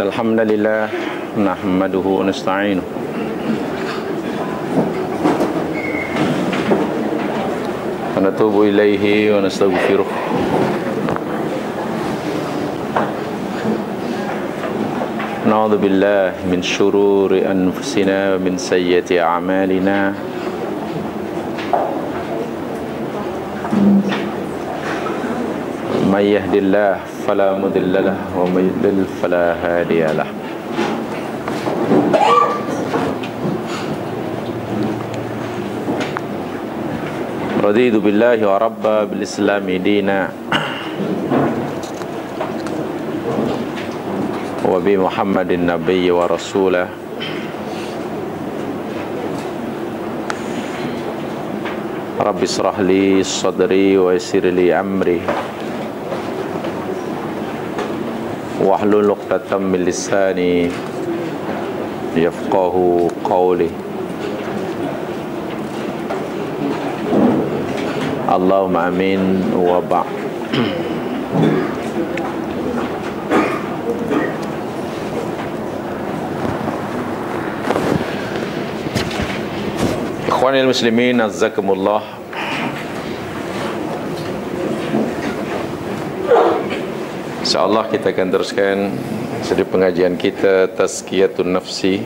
Alhamdulillah nahmaduhu wa nasta'inuh wa natubu ilaihi wa nastaghfiruh na'udzu billahi min syururi anfusina wa min sayyiati a'malina may yahdihillahu fala mudilla lahu wa may yudlil fala hadiya lahu. Raditu billahi wa rabba bil islami dina wa bi Muhammadin nabiyyi wa rasulah. Rabbi israh li sadri wa yassir li amri wahlul 'uqdatam min lisani yafqahu qawli. Allahumma amin wa ba'. Ikhwanil muslimin azzakumullah. InsyaAllah kita akan teruskan seri pengajian kita Tazkiyatun Nafsi,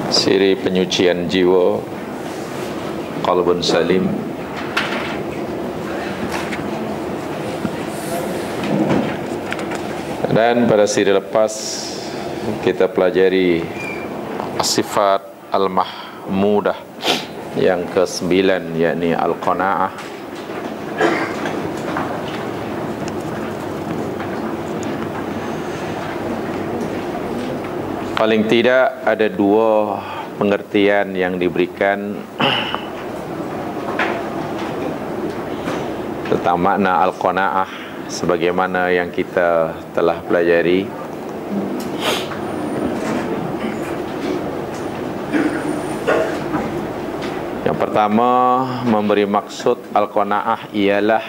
siri penyucian jiwa, Qalbun Salim. Dan pada siri lepas kita pelajari sifat Al-Mahmudah yang ke-9, yakni Al-Qana'ah. Paling tidak ada dua pengertian yang diberikan tentang makna Al-Qana'ah sebagaimana yang kita telah pelajari. Yang pertama, memberi maksud Al-Qana'ah ialah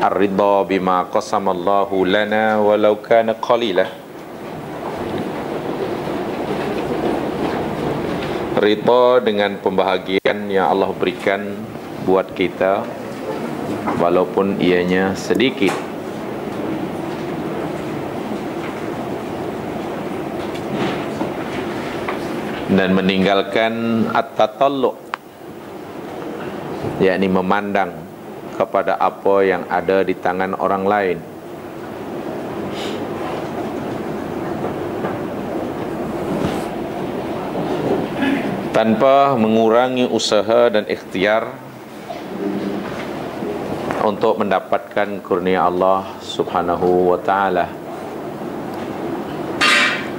ar-ridha bima qasamallahu lana walau kana qalilah. Ridha dengan pembahagian yang Allah berikan buat kita walaupun ianya sedikit. Dan meninggalkan at-tatallu', yakni memandang kepada apa yang ada di tangan orang lain. Tanpa mengurangi usaha dan ikhtiar untuk mendapatkan kurnia Allah Subhanahu wa ta'ala.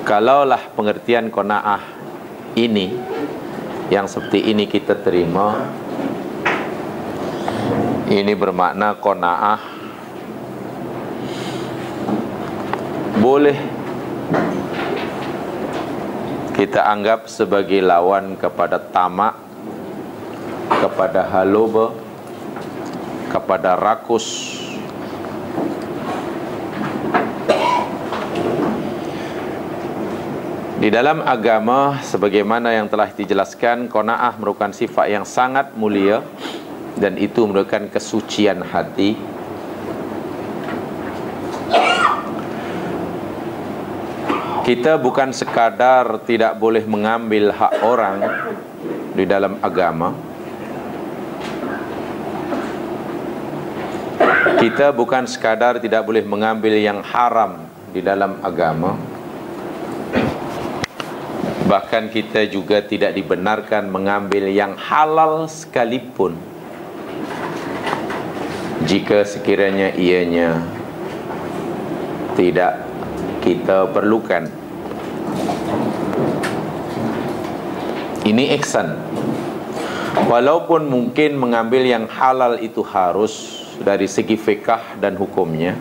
Kalaulah pengertian qanaah ini yang seperti ini kita terima, ini bermakna qanaah boleh kita anggap sebagai lawan kepada tamak, kepada haloba, kepada rakus. Di dalam agama sebagaimana yang telah dijelaskan, qanaah merupakan sifat yang sangat mulia dan itu merupakan kesucian hati. Kita bukan sekadar tidak boleh mengambil hak orang di dalam agama. Kita bukan sekadar tidak boleh mengambil yang haram di dalam agama. Bahkan kita juga tidak dibenarkan mengambil yang halal sekalipun, jika sekiranya ianya tidak kita perlukan. Ini ihsan. Walaupun mungkin mengambil yang halal itu harus dari segi fiqh dan hukumnya,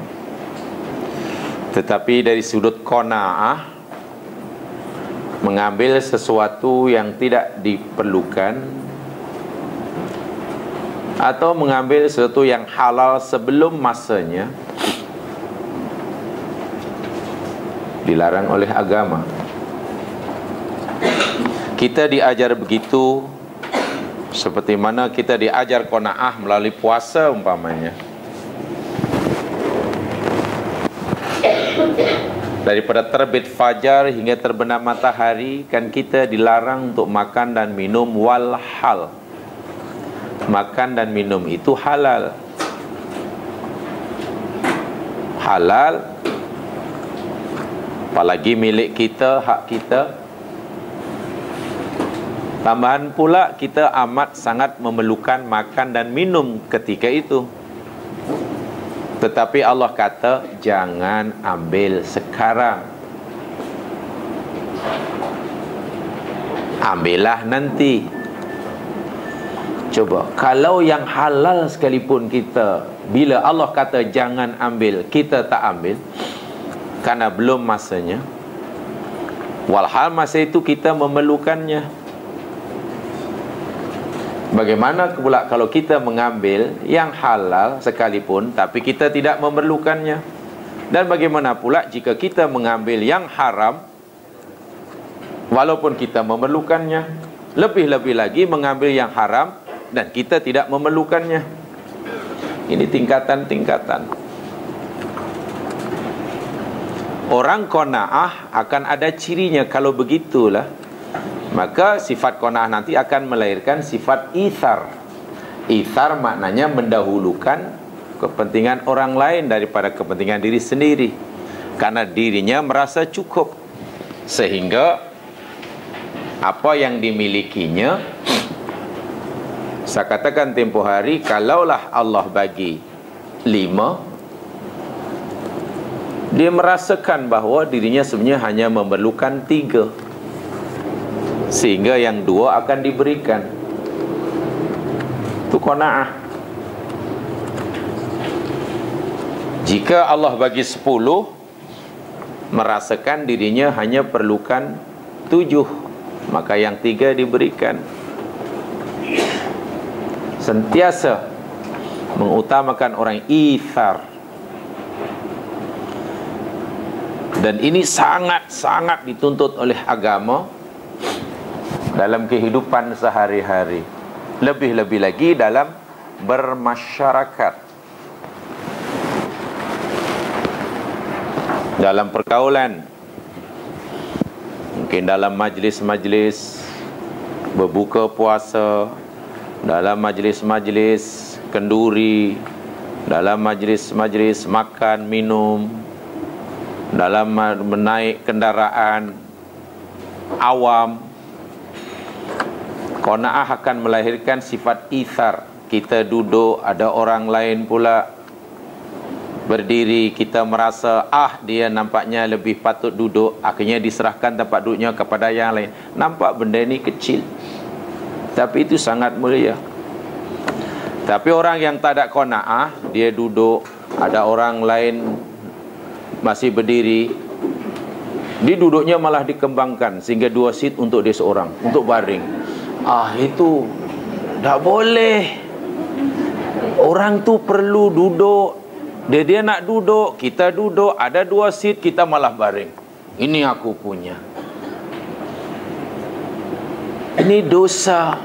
tetapi dari sudut qanaah, mengambil sesuatu yang tidak diperlukan atau mengambil sesuatu yang halal sebelum masanya, dilarang oleh agama. Kita diajar begitu, seperti mana kita diajar qanaah melalui puasa umpamanya. Daripada terbit fajar hingga terbenam matahari, kan kita dilarang untuk makan dan minum walhal. Makan dan minum itu halal. Halal, apalagi milik kita, hak kita. Tambahan pula, kita amat sangat memerlukan makan dan minum ketika itu. Tetapi Allah kata, jangan ambil sekarang, ambillah nanti. Coba, kalau yang halal sekalipun kita, bila Allah kata jangan ambil, kita tak ambil karena belum masanya, walhal masa itu kita memerlukannya. Bagaimana pula kalau kita mengambil yang halal sekalipun tapi kita tidak memerlukannya? Dan bagaimana pula jika kita mengambil yang haram walaupun kita memerlukannya? Lebih-lebih lagi mengambil yang haram dan kita tidak memerlukannya. Ini tingkatan-tingkatan. Orang qanaah akan ada cirinya kalau begitulah. Maka sifat qanaah nanti akan melahirkan sifat ithar. Ithar maknanya mendahulukan kepentingan orang lain daripada kepentingan diri sendiri, karena dirinya merasa cukup, sehingga apa yang dimilikinya, saya katakan tempoh hari, kalaulah Allah bagi 5, dia merasakan bahawa dirinya sebenarnya hanya memerlukan 3, sehingga yang 2 akan diberikan. Itu qanaah. Jika Allah bagi 10, merasakan dirinya hanya perlukan 7, maka yang 3 diberikan. Sentiasa mengutamakan orang ithar. Dan ini sangat-sangat dituntut oleh agama dalam kehidupan sehari-hari, lebih-lebih lagi dalam bermasyarakat, dalam pergaulan, mungkin dalam majlis-majlis berbuka puasa, dalam majlis-majlis kenduri, dalam majlis-majlis makan minum, dalam menaik kendaraan awam. Qanaah akan melahirkan sifat ithar. Kita duduk, ada orang lain pula berdiri, kita merasa dia nampaknya lebih patut duduk, akhirnya diserahkan tempat duduknya kepada yang lain. Nampak benda ini kecil, tapi itu sangat mulia. Tapi orang yang tak ada qanaah, dia duduk, ada orang lain masih berdiri, dia duduknya malah dikembangkan sehingga 2 seat untuk dia seorang, untuk baring. Itu tak boleh. Orang tu perlu duduk, dia nak duduk, kita duduk, ada 2 seat, kita malah baring. Ini aku punya. Ini dosa.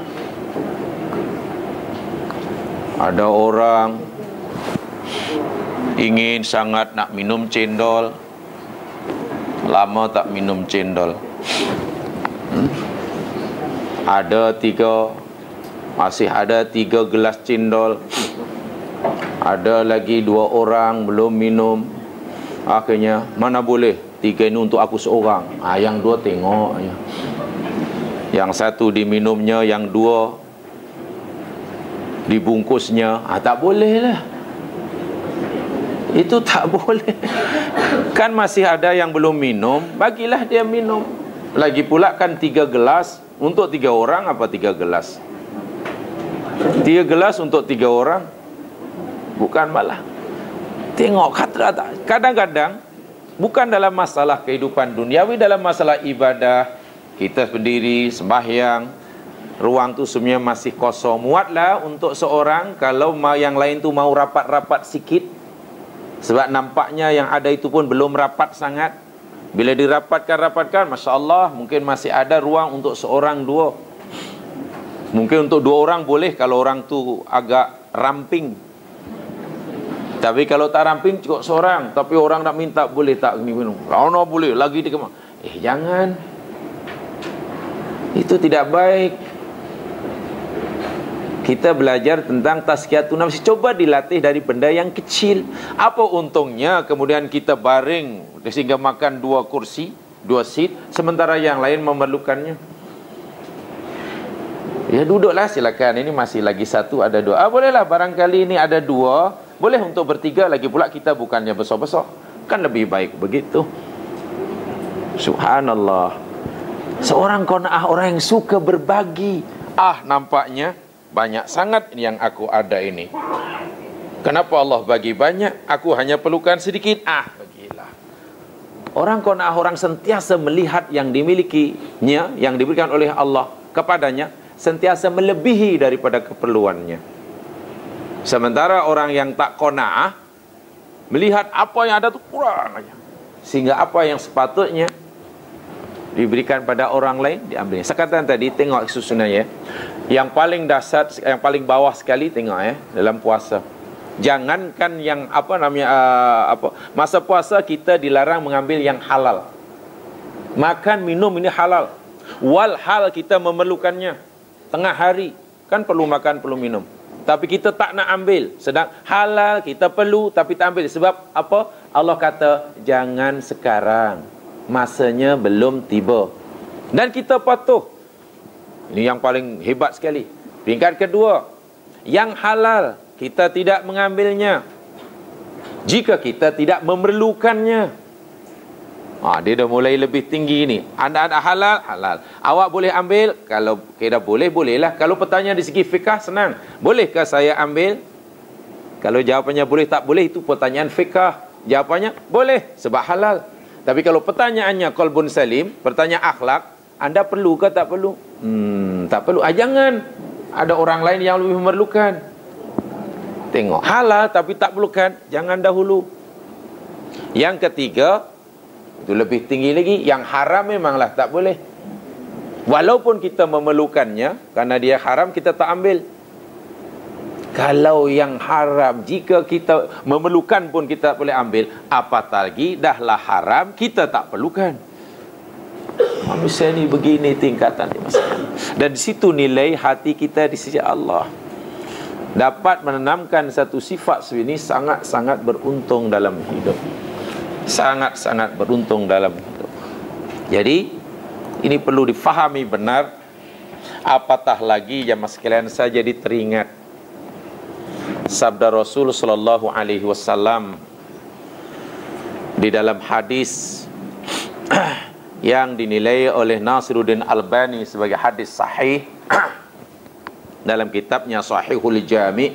Ada orang ingin sangat nak minum cendol, lama tak minum cendol. Masih ada 3 gelas cendol, ada lagi 2 orang belum minum. Akhirnya, mana boleh, 3 ini untuk aku seorang. Yang 2 tengok, yang 1 diminumnya, yang 2 dibungkusnya. Tak boleh lah. Itu tak boleh. Kan masih ada yang belum minum, bagilah dia minum. Lagi pula kan 3 gelas untuk 3 orang, apa 3 gelas? 3 gelas untuk 3 orang. Bukan malah. Tengok, kadang-kadang bukan dalam masalah kehidupan duniawi, dalam masalah ibadah, kita berdiri sembahyang, ruang tu sebenarnya masih kosong. Muatlah untuk seorang, kalau yang lain tu mau rapat-rapat sikit, sebab nampaknya yang ada itu pun belum rapat sangat, Bila dirapatkan, Masya Allah, mungkin masih ada ruang untuk seorang dua. Mungkin untuk 2 orang boleh kalau orang tu agak ramping. Tapi kalau tak ramping cukup seorang. Tapi orang nak minta, boleh tak ni minum? Kalau boleh, lagi dia kemana? Jangan. Itu tidak baik. Kita belajar tentang tazkiyatun nafs. Coba dilatih dari benda yang kecil. Apa untungnya kemudian kita baring sehingga makan 2 kursi, 2 seat, sementara yang lain memerlukannya? Ya duduklah silakan. Ini masih lagi 1, ada 2. Bolehlah barangkali ini ada 2. Boleh untuk bertiga lagi pula, kita bukannya besar-besar. Kan lebih baik begitu. Subhanallah. Seorang qanaah, orang yang suka berbagi. Nampaknya banyak sangat yang aku ada ini. Kenapa Allah bagi banyak? Aku hanya perlukan sedikit. Bagilah. Orang qanaah, orang sentiasa melihat yang dimilikinya, yang diberikan oleh Allah kepadanya, sentiasa melebihi daripada keperluannya. Sementara orang yang tak qanaah melihat apa yang ada tu kurang aja, sehingga apa yang sepatutnya diberikan pada orang lain diambil. Saya katakan tadi, tengok susunannya. Yang paling dasar, yang paling bawah sekali, tengok dalam puasa. Jangankan yang masa puasa kita dilarang mengambil yang halal. Makan, minum ini halal. Walhal kita memerlukannya. Tengah hari kan perlu makan, perlu minum, tapi kita tak nak ambil. Sedang halal kita perlu tapi tak ambil. Sebab apa? Allah kata jangan sekarang, masanya belum tiba. Dan kita patuh. Ini yang paling hebat sekali. Peringkat kedua, yang halal kita tidak mengambilnya jika kita tidak memerlukannya. Dia dah mulai lebih tinggi ni. Anda ada halal, halal. Awak boleh ambil. Kalau kita boleh, bolehlah. Kalau pertanyaan di segi fikah, senang. Bolehkah saya ambil? Kalau jawapannya boleh, tak boleh, itu pertanyaan fikah. Jawapannya boleh, sebab halal. Tapi kalau pertanyaannya qalbun salim, pertanyaan akhlak, anda perlu ke tak perlu? Tak perlu. Jangan. Ada orang lain yang lebih memerlukan. Tengok, halal tapi tak perlukan, jangan dahulu. Yang ketiga, itu lebih tinggi lagi, yang haram memanglah tak boleh. Walaupun kita memerlukannya, karena dia haram kita tak ambil. Kalau yang haram, jika kita memerlukan pun kita boleh ambil, apatah lagi dahlah haram kita tak perlukan. Manusia ni begini tingkatan dia. Dan di situ nilai hati kita di sisi Allah. Dapat menanamkan satu sifat ini sangat-sangat beruntung dalam hidup. Sangat-sangat beruntung dalam hidup. Jadi ini perlu difahami benar. Apatah lagi jamaah sekalian, saya jadi teringat sabda Rasul sallallahu alaihi wasallam di dalam hadis yang dinilai oleh Nasiruddin Albani sebagai hadis sahih dalam kitabnya Sahihul Jami'.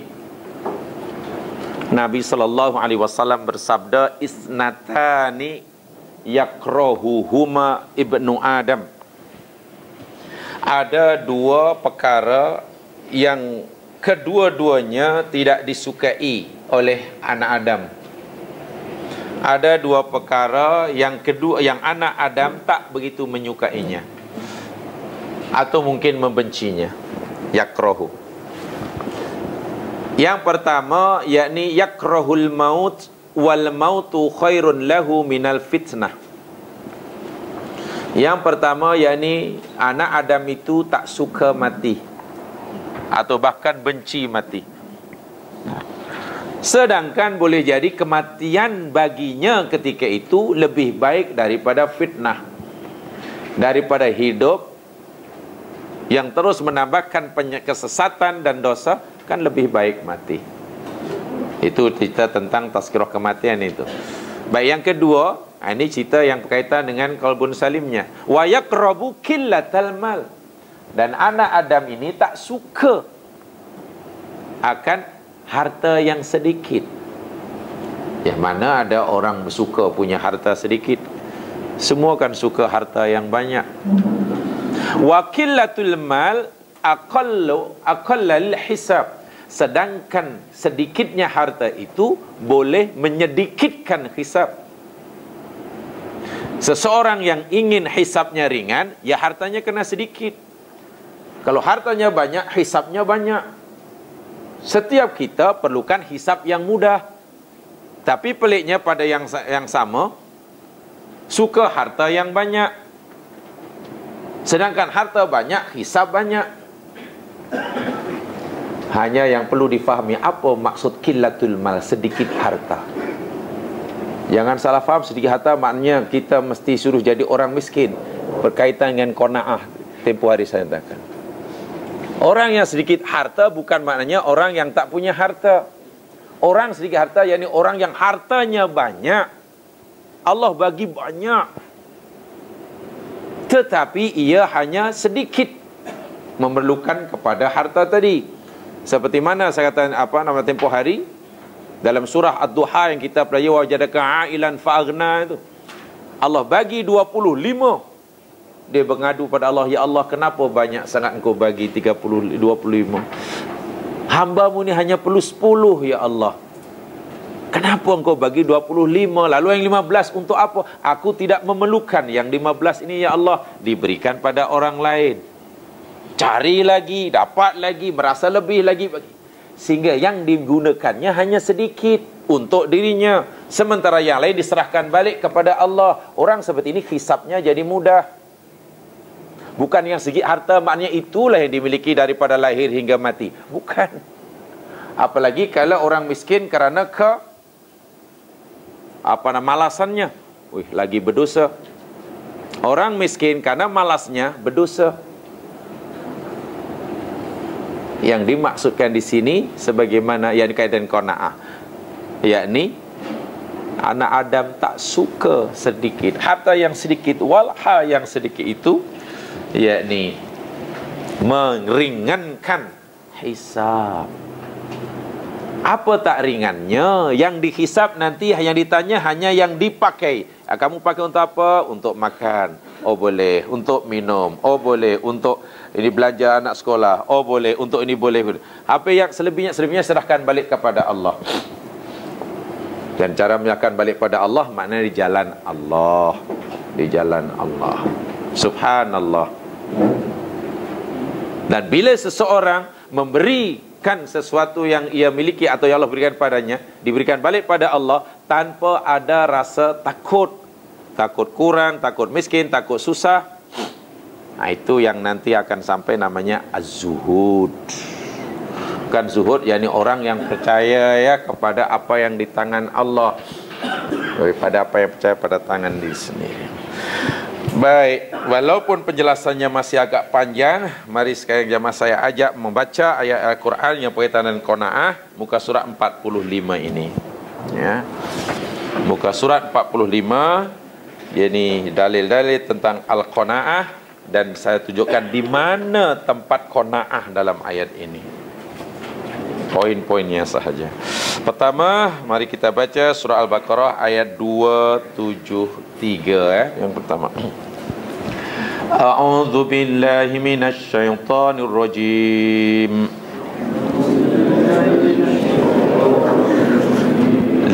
Nabi sallallahu alaihi wasallam bersabda, isnatani yakrahuhuma ibnu Adam. Ada 2 perkara yang kedua-duanya tidak disukai oleh anak Adam. Ada 2 perkara yang anak Adam tak begitu menyukainya, atau mungkin membencinya. Yakrahu. Yang pertama, yakni yakrahul maut wal mautu khairun lahu minal fitnah. Yang pertama, yakni anak Adam itu tak suka mati, atau bahkan benci mati. Sedangkan boleh jadi kematian baginya ketika itu lebih baik daripada fitnah, daripada hidup yang terus menambahkan kesesatan dan dosa. Kan lebih baik mati. Itu cerita tentang tazkirah kematian itu. Baik, yang kedua, ini cerita yang berkaitan dengan qalbun salimnya. Wa yakrabu killatal mal. Dan anak Adam ini tak suka akan harta yang sedikit. Yang mana ada orang suka punya harta sedikit? Semua kan suka harta yang banyak. Wa killatul mal aqallal hisab. Sedangkan sedikitnya harta itu boleh menyedikitkan hisab. Seseorang yang ingin hisabnya ringan, ya hartanya kena sedikit. Kalau hartanya banyak, hisabnya banyak. Setiap kita perlukan hisab yang mudah. Tapi peliknya pada yang sama, suka harta yang banyak. Sedangkan harta banyak, hisab banyak. Hanya yang perlu difahami, apa maksud qillatul mal, sedikit harta. Jangan salah faham, sedikit harta maknanya kita mesti suruh jadi orang miskin. Berkaitan dengan qanaah, tempoh hari saya katakan. Orang yang sedikit harta bukan maknanya orang yang tak punya harta. Orang sedikit harta yakni orang yang hartanya banyak. Allah bagi banyak, tetapi ia hanya sedikit memerlukan kepada harta tadi. Seperti mana saya kata tempoh hari dalam surah Ad-Duha yang kita pelajari, wajadaka ailan fa'aghna itu. Allah bagi 25. Dia mengadu pada Allah, ya Allah, kenapa banyak sangat engkau bagi 25? Hambamu ni hanya perlu 10, ya Allah. Kenapa engkau bagi 25? Lalu yang 15 untuk apa? Aku tidak memerlukan. Yang 15 ini, ya Allah, diberikan pada orang lain. Cari lagi, dapat lagi, merasa lebih lagi. Sehingga yang digunakannya hanya sedikit untuk dirinya. Sementara yang lain diserahkan balik kepada Allah. Orang seperti ini hisabnya jadi mudah. Bukan yang sedikit harta maknanya itulah yang dimiliki daripada lahir hingga mati. Bukan. Apalagi kalau orang miskin kerana malasannya. Lagi berdosa. Orang miskin karena malasnya berdosa. Yang dimaksudkan di sini sebagaimana yang dikaitkan qanaah, yakni anak Adam tak suka sedikit. Harta yang sedikit, walha yang sedikit itu, yakni meringankan hisab. Apa tak ringannya? Yang dihisab nanti yang ditanya hanya yang dipakai. Kamu pakai untuk apa? Untuk makan. Oh boleh. Untuk minum. Oh boleh. Untuk ini belanja anak sekolah. Oh boleh. Untuk ini boleh. Apa yang selebihnya serahkan balik kepada Allah. Dan cara menyerahkan balik pada Allah maknanya di jalan Allah. Di jalan Allah. Subhanallah. Dan bila seseorang memberikan sesuatu yang ia miliki atau yang Allah berikan padanya, diberikan balik pada Allah tanpa ada rasa takut. Takut kurang, takut miskin, takut susah. Nah, itu yang nanti akan sampai namanya az-zuhud. Bukan zuhud, yakni orang yang percaya ya kepada apa yang di tangan Allah daripada apa yang percaya pada tangan diri sendiri. Baik, walaupun penjelasannya masih agak panjang, mari sekarang jamaah saya ajak membaca ayat Al-Quran yang berkaitan dengan qanaah, muka surat 45 ini. Ya. Muka surat 45, yakni dalil-dalil tentang Al-Qanaah, dan saya tunjukkan di mana tempat qanaah dalam ayat ini. Poin-poinnya sahaja. Pertama, mari kita baca surah Al-Baqarah ayat 273 yang pertama. A'udzu billahi minasy syaithanir rajim.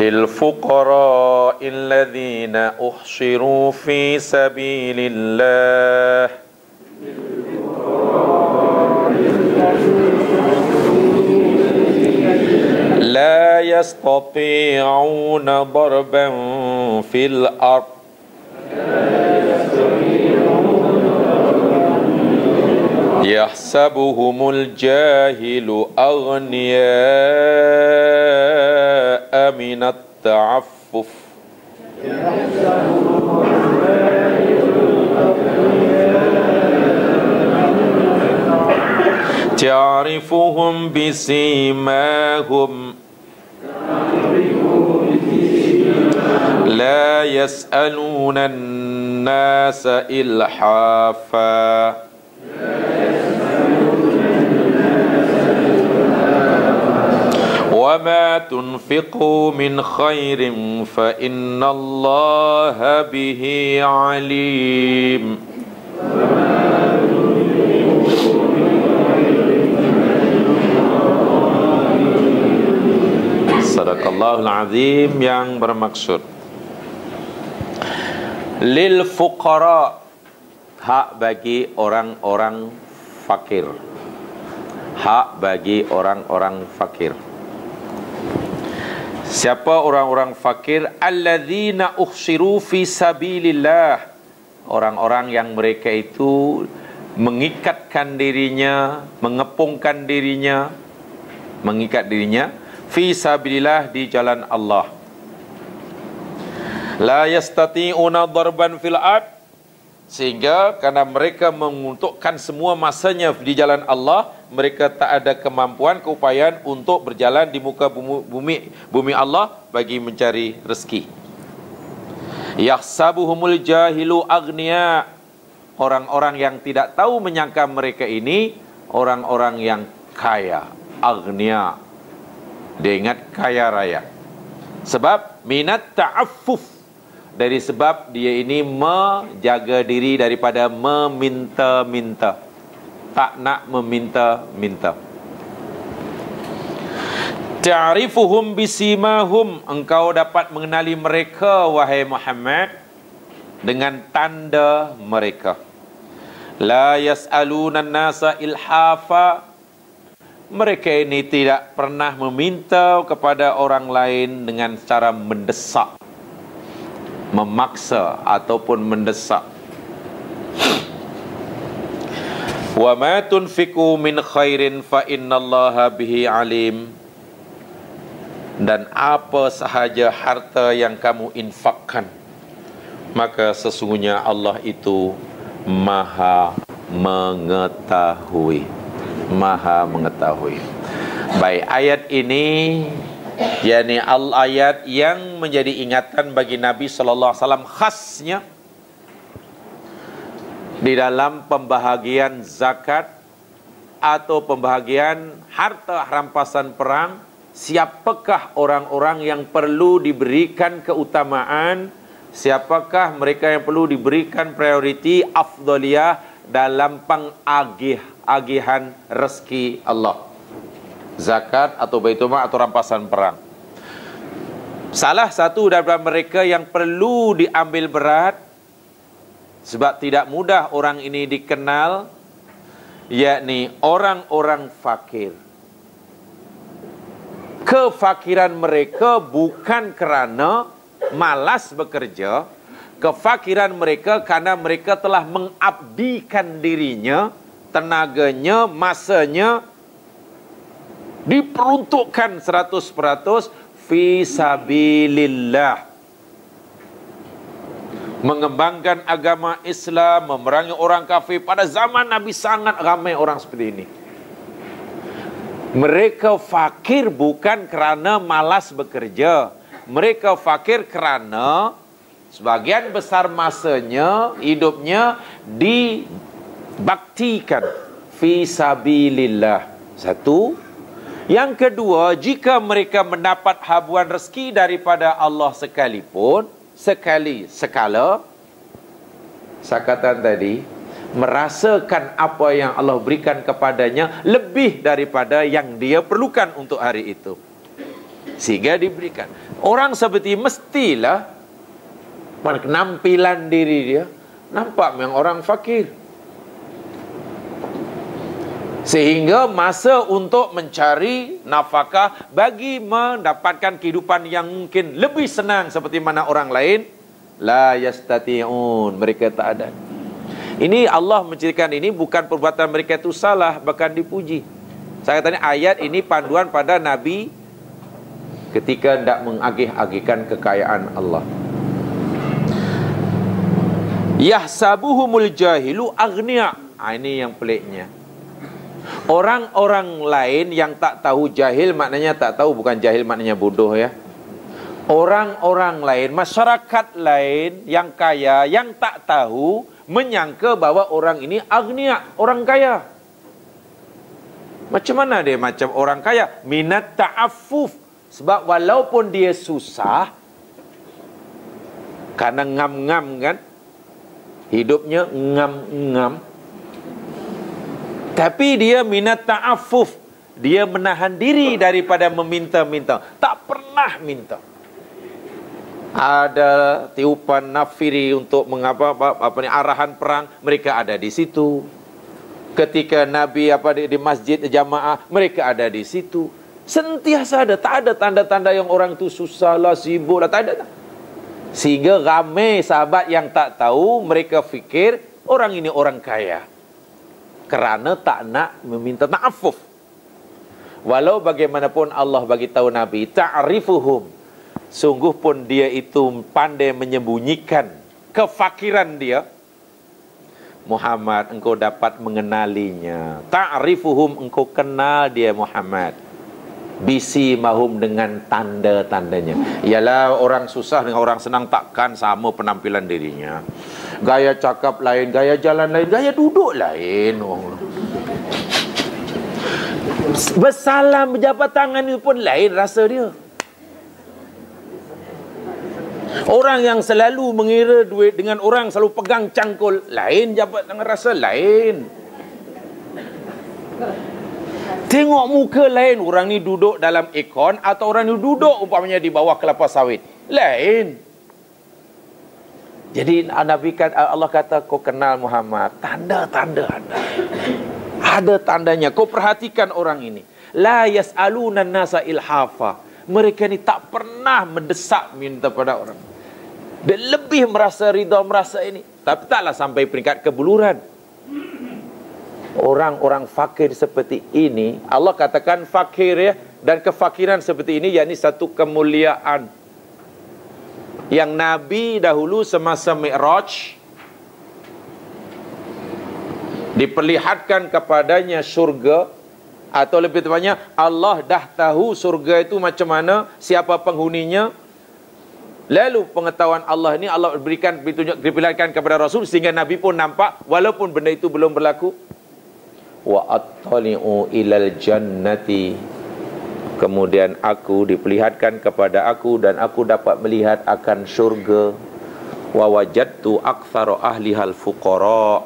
Lil fuqara'il ladzina uhshiru fi sabilillah la yastati'una darban fil ard yahsabuhumul jahilu aghniya'a minat ta'affuf ta'rifuhum bisimahum la yas'aluna an-nasa ilhafa وَمَا تُنْفِقُوا مِنْ خَيْرٍ فَإِنَّ اللَّهَ بِهِ عَلِيمٌ. Sadaqallahul azim yang bermaksud. Lil fuqara, hak bagi orang-orang fakir. Hak bagi orang-orang fakir. Siapa orang-orang fakir? Alladzina uhsiru fi sabilillah. Orang-orang yang mereka itu mengikatkan dirinya, mengepungkan dirinya, mengikat dirinya fi sabilillah, di jalan Allah. La yastati'una darban fil ard, sehingga karena mereka menguntukkan semua masanya di jalan Allah, mereka tak ada kemampuan, keupayaan untuk berjalan di muka bumi Allah bagi mencari rezeki. Yahsabuhumul jahilu aghnia, orang-orang yang tidak tahu menyangka mereka ini orang-orang yang kaya, aghnia. Dia ingat kaya raya. Sebab minat ta'affuf, dari sebab dia ini menjaga diri daripada meminta-minta. Tak nak meminta-minta. Ta'rifuhum bisimahum, engkau dapat mengenali mereka wahai Muhammad dengan tanda mereka. La yas'aluna an-nasa ilhafa, mereka ini tidak pernah meminta kepada orang lain dengan cara mendesak, memaksa ataupun mendesak. Wa ma tunfiqu min khairin fa innallaha bihi alim, dan apa sahaja harta yang kamu infakkan, maka sesungguhnya Allah itu Maha mengetahui. Maha mengetahui. Baik, ayat ini yakni ayat yang menjadi ingatan bagi Nabi sallallahu alaihi wasallam, khasnya di dalam pembahagian zakat atau pembahagian harta rampasan perang. Siapakah orang-orang yang perlu diberikan keutamaan? Siapakah mereka yang perlu diberikan prioriti, afdaliyah dalam pengagihan rezeki Allah? Zakat atau baitul mal atau rampasan perang. Salah satu daripada mereka yang perlu diambil berat, sebab tidak mudah orang ini dikenal, yakni orang-orang fakir. Kefakiran mereka bukan kerana malas bekerja. Kefakiran mereka kerana mereka telah mengabdikan dirinya, tenaganya, masanya diperuntukkan 100% fi sabilillah. Mengembangkan agama Islam, memerangi orang kafir. Pada zaman Nabi sangat ramai orang seperti ini. Mereka fakir bukan kerana malas bekerja. Mereka fakir kerana sebagian besar masanya, hidupnya dibaktikan fi sabilillah. Satu. Yang kedua, jika mereka mendapat habuan rezeki daripada Allah sekalipun, sekala, saya kata tadi, merasakan apa yang Allah berikan kepadanya lebih daripada yang dia perlukan untuk hari itu, sehingga diberikan. Orang seperti mestilah penampilan diri dia nampak memang orang fakir, sehingga masa untuk mencari nafkah bagi mendapatkan kehidupan yang mungkin lebih senang seperti mana orang lain, la yastati'un, mereka tak ada. Ini Allah menceritakan ini bukan perbuatan mereka itu salah, bahkan dipuji. Saya kata ayat ini panduan pada Nabi ketika hendak mengagih-agihkan kekayaan Allah. Yahsabuhumul jahilu aghnia. Ini yang peliknya. Orang-orang lain yang tak tahu, jahil maknanya tak tahu, bukan jahil maknanya bodoh ya. Orang-orang lain, masyarakat lain yang kaya, yang tak tahu, menyangka bahawa orang ini aghnia, orang kaya. Macam mana dia macam orang kaya? Minat ta'affuf. Sebab walaupun dia susah, karena ngam-ngam kan, hidupnya ngam-ngam, tapi dia minat ta'affuf. Dia menahan diri daripada meminta-minta. Tak pernah minta. ada tiupan nafiri untuk arahan perang, mereka ada di situ. Ketika Nabi di masjid jamaah, mereka ada di situ. Sentiasa ada, tak ada tanda-tanda yang orang tu susah lah, sibuk lah, tak ada. Sehingga ramai sahabat yang tak tahu, mereka fikir orang ini orang kaya kerana tak nak meminta ta'affuf. Walau bagaimanapun Allah bagi tahu Nabi, ta'rifuhum, sungguh pun dia itu pandai menyembunyikan kefakiran dia. Muhammad, engkau dapat mengenalinya. Ta'rifuhum, engkau kenal dia Muhammad. Bisi mahum, dengan tanda-tandanya. Ialah orang susah dengan orang senang takkan sama penampilan dirinya. Gaya cakap lain, gaya jalan lain, gaya duduk lain. Bersalam, berjabat tangan itu pun lain rasa dia. Orang yang selalu mengira duit dengan orang selalu pegang cangkul, lain jabat tangan, rasa lain. Tengok muka lain, orang ni duduk dalam ekon atau orang ni duduk umpamanya di bawah kelapa sawit, lain. Jadi Nabi kata, Allah kata, kau kenal Muhammad, tanda-tanda ada. Ada tandanya. Kau perhatikan orang ini. La yas'aluna nasa ilhafa. Mereka ni tak pernah mendesak minta pada orang. Dia lebih merasa ridha, merasa ini. Tapi taklah sampai peringkat kebuluran. Orang-orang fakir seperti ini, Allah katakan fakir ya, dan kefakiran seperti ini yakni satu kemuliaan. Yang Nabi dahulu semasa Mi'raj diperlihatkan kepadanya surga, atau lebih tepatnya Allah dah tahu surga itu macam mana, siapa penghuninya. Lalu pengetahuan Allah ini Allah berikan petunjuk, diperlihatkan kepada Rasul sehingga Nabi pun nampak walaupun benda itu belum berlaku. Wa attali'u ilal jannati, kemudian aku diperlihatkan kepada aku dan aku dapat melihat akan syurga. Wa wajadtu aktsara ahlihal fuqara,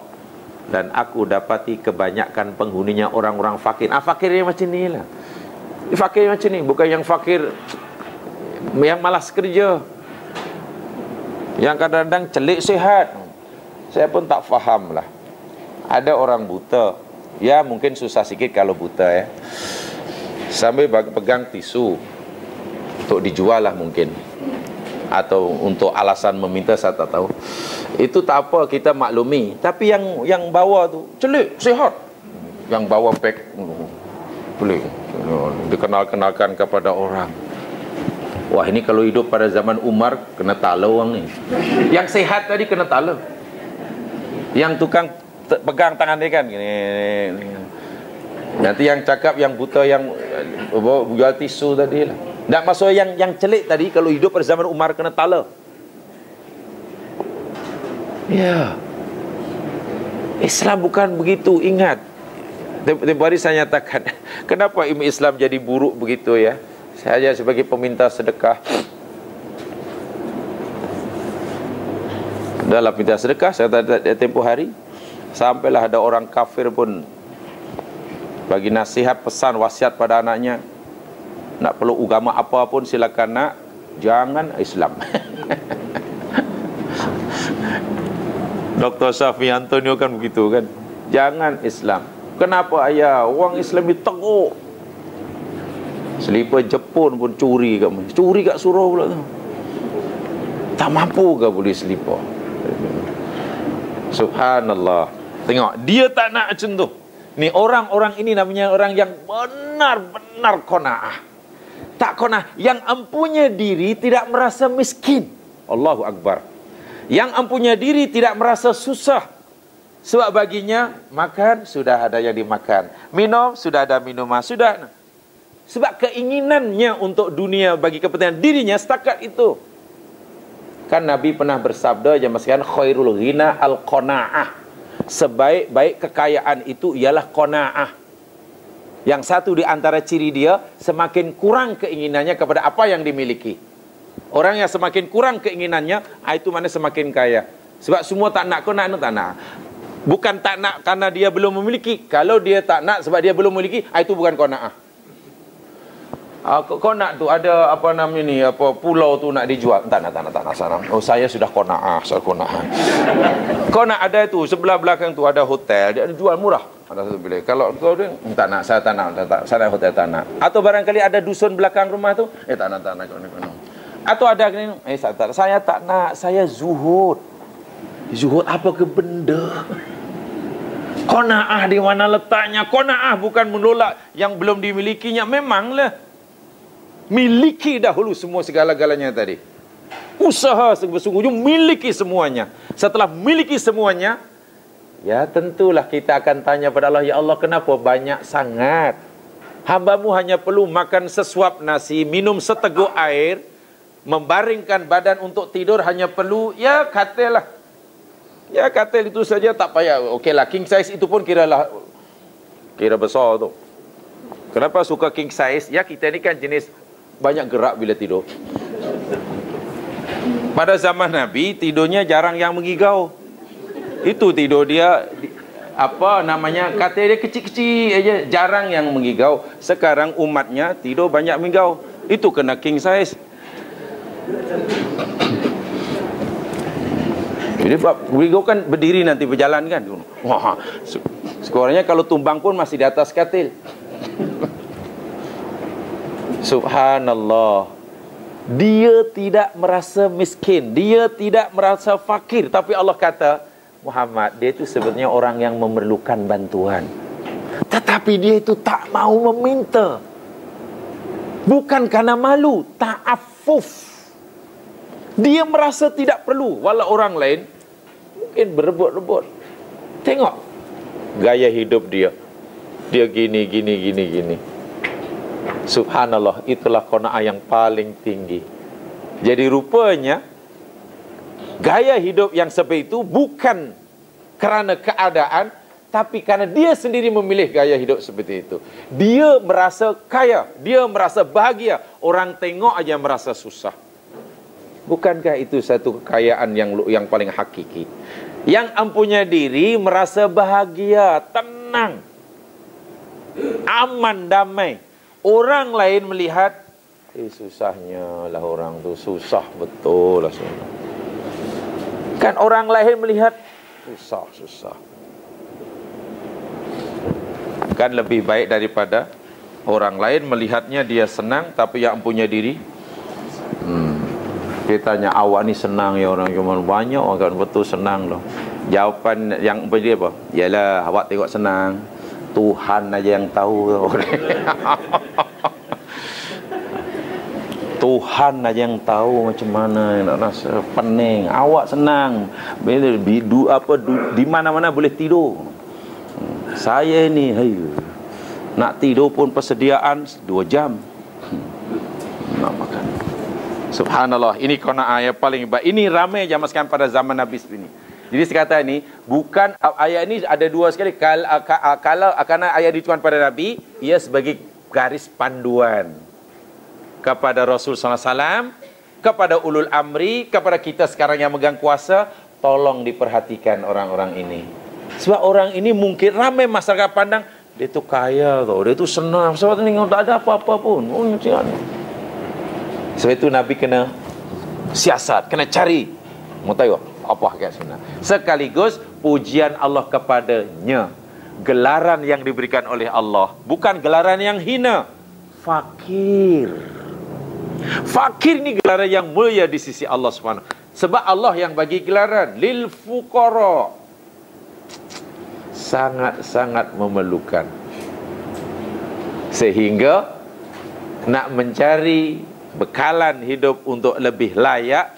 dan aku dapati kebanyakan penghuninya orang-orang fakir. Fakir yang macam ni lah. Fakir macam ni, bukan yang fakir yang malas kerja, yang kadang-kadang celik sihat. Saya pun tak faham lah. Ada orang buta, ya mungkin susah sikit kalau buta ya, sambil pegang tisu untuk dijual lah mungkin, atau untuk alasan meminta, saya tak tahu. Itu tak apa, kita maklumi. Tapi yang bawa tu celik, sihat, yang bawa beg boleh dikenal-kenalkan kepada orang. Wah, ini kalau hidup pada zaman Umar kena tala orang ni. Yang sihat tadi kena tala. Yang tukang pegang tangan dia kan gini. Nanti yang cakap yang buta yang jual tisu tadi lah. Tak maksud yang celik tadi kalau hidup pada zaman Umar kena tala. Ya. Islam bukan begitu, ingat. Tempoh hari saya nyatakan, kenapa Islam jadi buruk begitu ya? Saya sebagai peminta sedekah, dalam minta sedekah, saya tempoh hari, sampailah ada orang kafir pun bagi nasihat, pesan, wasiat pada anaknya, nak perlu agama apa pun silakan nak, jangan Islam. Dr. Syafi Antonio kan begitu kan, jangan Islam. Kenapa ayah? Orang Islam ni teruk. Selipar Jepun pun curi kat mana? Curi kat surau pula tu. Tak mampu ke boleh selipar? Subhanallah. Tengok, dia tak nak macam tu. Ni orang-orang ini namanya orang yang benar-benar qanaah. Tak qanaah, yang empunya diri tidak merasa miskin. Allahu Akbar. Yang empunya diri tidak merasa susah. Sebab baginya makan sudah ada yang dimakan, minum sudah ada minuman, sudah. Sebab keinginannya untuk dunia bagi kepentingan dirinya setakat itu. Kan Nabi pernah bersabda yang masihkan khairul ghina al-qanaah. Sebaik-baik kekayaan itu ialah qanaah. Yang satu di antara ciri dia, semakin kurang keinginannya kepada apa yang dimiliki. Orang yang semakin kurang keinginannya, itu mana semakin kaya. Sebab semua tak nak, kau nak, tak nak. Bukan tak nak karena dia belum memiliki. Kalau dia tak nak sebab dia belum memiliki, itu bukan qanaah. Kau nak tu ada apa namanya ni, apa pulau tu nak dijual. Tak nak sana. Oh, saya sudah qanaah, saya qanaah. Kau nak ada tu sebelah belakang tu ada hotel, dia jual murah. Ada satu bilik. Kalau kau dia tak nak, saya tak nak, sana hotel tak nak. Atau barangkali ada dusun belakang rumah tu, tak nak kau ni. Atau ada ni, saya tak nak, saya zuhud. Zuhud apa ke benda? Qanaah di mana letaknya? Qanaah bukan menolak yang belum dimilikinya, memanglah. Miliki dahulu semua segala-galanya tadi. Usaha sungguh-sungguh miliki semuanya. Setelah miliki semuanya, ya tentulah kita akan tanya pada Allah, ya Allah, kenapa banyak sangat? Hambamu hanya perlu makan sesuap nasi, minum seteguk air, membaringkan badan untuk tidur hanya perlu, ya katil lah. Ya katil itu saja, tak payah. Okeylah, king size itu pun kira besar tu. Kenapa suka king size? Ya kita ni kan jenis banyak gerak bila tidur. Pada zaman Nabi, tidurnya jarang yang mengigau. Itu tidur dia, apa namanya, katil dia kecil-kecil aja, jarang yang mengigau. Sekarang umatnya tidur banyak mengigau. Itu kena king size. Jadi mengigau kan berdiri nanti berjalan kan. Wah, sekurangnya kalau tumbang pun masih di atas katil. Subhanallah. Dia tidak merasa miskin, dia tidak merasa fakir, tapi Allah kata, Muhammad, dia itu sebenarnya orang yang memerlukan bantuan. Tetapi dia itu tak mau meminta. Bukan karena malu, ta'affuf. Dia merasa tidak perlu, walau orang lain mungkin berebut-rebut. Tengok gaya hidup dia. Dia gini. Subhanallah, itulah qanaah yang paling tinggi. Jadi rupanya gaya hidup yang seperti itu bukan kerana keadaan, tapi karena dia sendiri memilih gaya hidup seperti itu. Dia merasa kaya, dia merasa bahagia. Orang tengok aja merasa susah. Bukankah itu satu kekayaan yang paling hakiki? Yang empunya diri merasa bahagia, tenang, aman, damai. Orang lain melihat, susahnya lah orang tu, susah betul lah. Kan orang lain melihat, susah. Kan lebih baik daripada orang lain melihatnya dia senang, tapi yang punya diri, kita tanya, awak ni senang ya orang, cuma banyak orang kan betul senang loh. Jawapan yang dia apa? Yalah, awak tengok senang, Tuhan aja yang tahu. Tuhan aja yang tahu macam mana nak rasa pening. Awak senang, di mana-mana boleh tidur. Saya ni, nak tidur pun persediaan 2 jam. Nak makan. Subhanallah, ini qanaah yang paling baik. Ini ramai zaman sekarang pada zaman Nabi ini. Jadi sekata ini, bukan ayat ini ada 2 sekali. Kalau kerana ayat ditujukan pada Nabi, ia sebagai garis panduan kepada Rasul SAW, kepada ulul amri, kepada kita sekarang yang megang kuasa. Tolong diperhatikan orang-orang ini. Sebab orang ini mungkin ramai masyarakat pandang, dia tu kaya tau, dia tu senang, sebab tengok tak ada apa-apa pun. Sebab itu Nabi kena siasat, kena cari, mau tahu apa hakikat sebenar. Sekaligus pujian Allah kepadanya, gelaran yang diberikan oleh Allah, bukan gelaran yang hina. Fakir. Fakir ni gelaran yang mulia di sisi Allah SWT. Sebab Allah yang bagi gelaran lil fuqara, sangat-sangat memerlukan. Sehingga nak mencari bekalan hidup untuk lebih layak,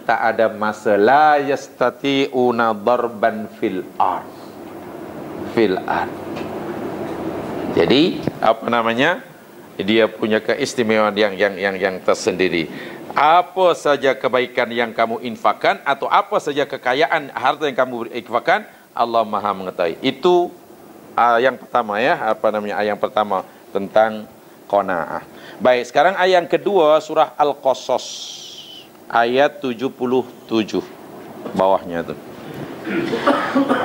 tak ada masa. La yastati'una darban fil ard. Jadi apa namanya, dia punya keistimewaan yang tersendiri. Apa saja kebaikan yang kamu infakkan, atau apa saja kekayaan harta yang kamu infakkan, Allah Maha mengetahui. Itu yang pertama ya, ayat yang pertama tentang qanaah. Baik, sekarang ayat yang kedua, surah Al-Qasas ayat 77 bawahnya tu.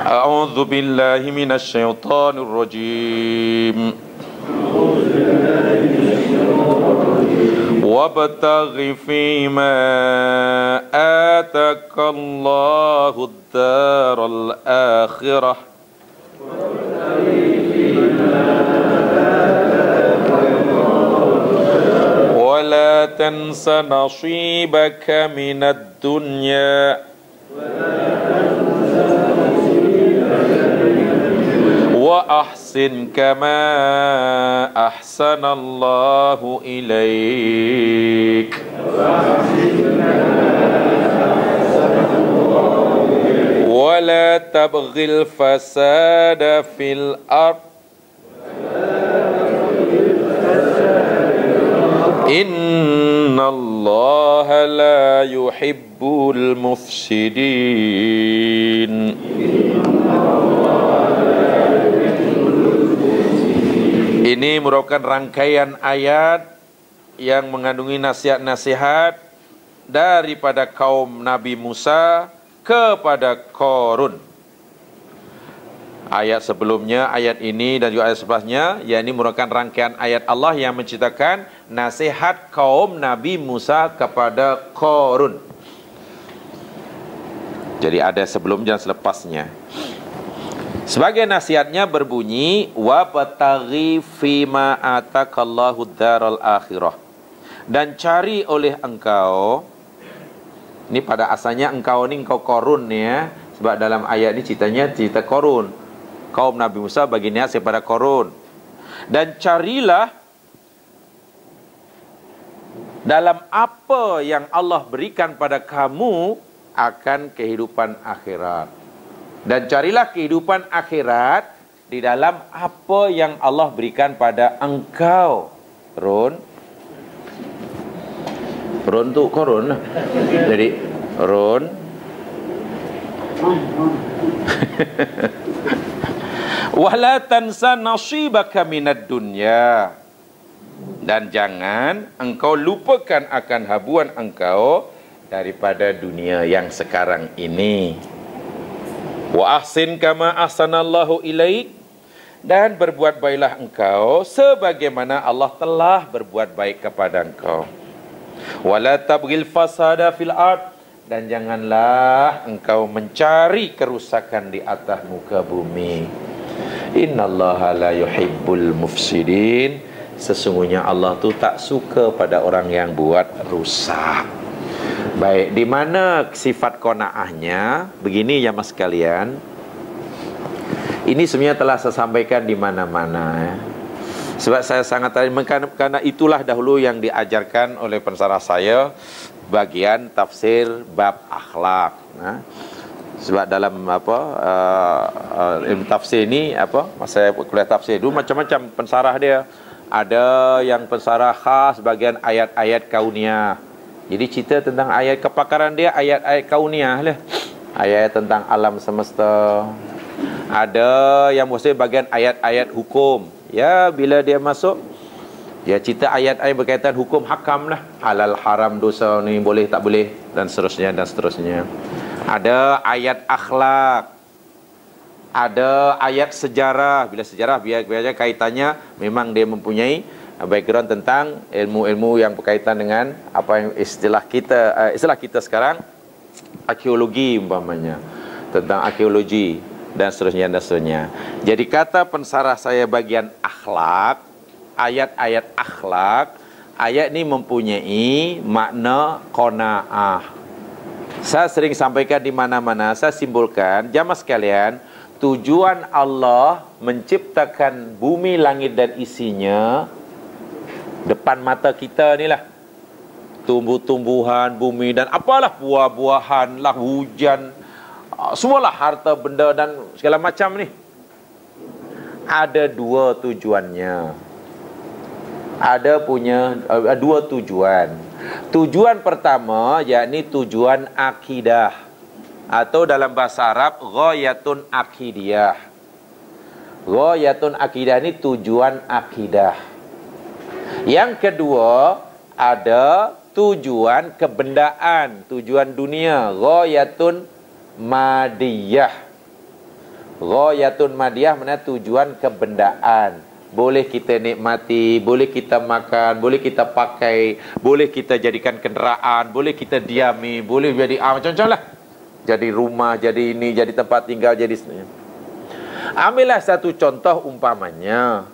A'udzu billahi minasyaitonir rajim. Wabtaghi fima atakallahu ad-daral akhirah ولا تنس نصيبك من الدنيا وأحسن كما أحسن الله إليك ولا تبغي الفساد في الأرض Innallaha la yuhibbul mufsidin. Ini merupakan rangkaian ayat yang mengandungi nasihat-nasihat daripada kaum Nabi Musa kepada Qarun. Ayat sebelumnya, ayat ini dan juga ayat sebelahnya, yakni merupakan rangkaian ayat Allah yang menceritakan nasihat kaum Nabi Musa kepada Qarun. Jadi ada sebelum dan selepasnya. Sebagai nasihatnya berbunyi, wabtaghi fima atakallahu daral akhirah, dan cari oleh engkau. Ini pada asalnya engkau ni engkau Qarun ni ya. Sebab dalam ayat ni ceritanya cerita Qarun. Kaum Nabi Musa bagi nasihat kepada Qarun. Dan carilah dalam apa yang Allah berikan pada kamu akan kehidupan akhirat. Dan carilah kehidupan akhirat di dalam apa yang Allah berikan pada engkau. Ron tu Qarun lah. Jadi Ron wala tansa nasibaka minad dunya, dan jangan engkau lupakan akan habuan engkau daripada dunia yang sekarang ini. Wa ahsin kama ahsanallahu ilaik, dan berbuat baiklah engkau sebagaimana Allah telah berbuat baik kepada engkau. Wala tabghil fasada fil ard, dan janganlah engkau mencari kerusakan di atas muka bumi. Innallaha la yuhibbul mufsidin, sesungguhnya Allah tu tak suka pada orang yang buat rusak. Baik, di mana sifat qanaahnya? Begini ya mas sekalian, ini sebenarnya telah saya sampaikan di mana-mana ya. Sebab saya sangat karena itulah dahulu yang diajarkan oleh pensarah saya bagian tafsir bab akhlak. Sebab dalam ilmu tafsir ni masa saya kuliah tafsir dulu macam-macam pensarah dia. Ada yang pensarah khas bagian ayat-ayat kauniyah. Jadi cerita tentang ayat kepakaran dia ayat-ayat kauniyah lah. Ayat tentang alam semesta. Ada yang maksudnya bagian ayat-ayat hukum. Ya, bila dia masuk dia cerita ayat-ayat berkaitan hukum hakam lah. Halal haram dosa ni boleh tak boleh dan seterusnya dan seterusnya. Ada ayat akhlak, ada ayat sejarah. Bila sejarah biasanya kaitannya memang dia mempunyai background tentang ilmu-ilmu yang berkaitan dengan apa yang istilah kita sekarang arkeologi umpamanya, tentang arkeologi dan seterusnya dan seterusnya. Jadi kata pensarah saya bagian akhlak, ayat-ayat akhlak, ayat ni mempunyai makna qanaah. Saya sering sampaikan di mana-mana, saya simbolkan, jamaah sekalian, tujuan Allah menciptakan bumi, langit dan isinya depan mata kita ni lah. Tumbuh-tumbuhan, bumi dan apalah, buah-buahan lah, hujan, semualah harta benda dan segala macam ni. Ada dua tujuannya. Ada dua tujuan. Tujuan pertama yakni tujuan akidah, atau dalam bahasa Arab ghayatun akidiyah. Ghayatun akidah ni tujuan akidah. Yang kedua ada tujuan kebendaan, tujuan dunia, ghayatun madiyah. Ghayatun madiyah mana tujuan kebendaan. boleh kita nikmati, boleh kita makan, boleh kita pakai, boleh kita jadikan kenderaan, boleh kita diami, boleh jadi macam-macam lah. Jadi rumah, jadi ini, jadi tempat tinggal, jadi sebenarnya. Ambillah satu contoh umpamanya.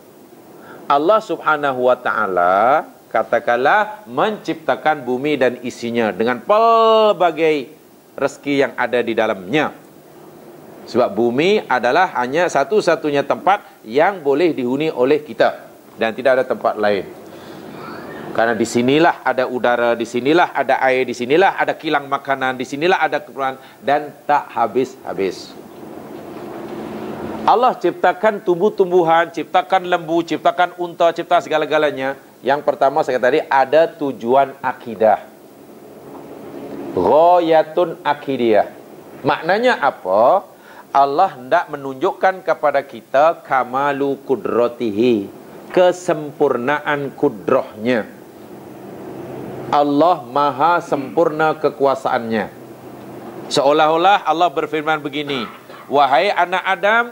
Allah Subhanahu wa taala katakanlah menciptakan bumi dan isinya dengan pelbagai rezeki yang ada di dalamnya. Sebab bumi adalah hanya satu-satunya tempat yang boleh dihuni oleh kita dan tidak ada tempat lain. Karena di sinilah ada udara, di sinilah ada air, di sinilah ada kilang makanan, di sinilah ada keperluan dan tak habis-habis. Allah ciptakan tumbuh-tumbuhan, ciptakan lembu, ciptakan unta, cipta segala-galanya. Yang pertama saya kata tadi ada tujuan akidah. Ghayatun akidiyah. Maknanya apa? Allah hendak menunjukkan kepada kita kamalu kudratihi, kesempurnaan kudrahnya. Allah maha sempurna kekuasaannya. Seolah-olah Allah berfirman begini, wahai anak Adam,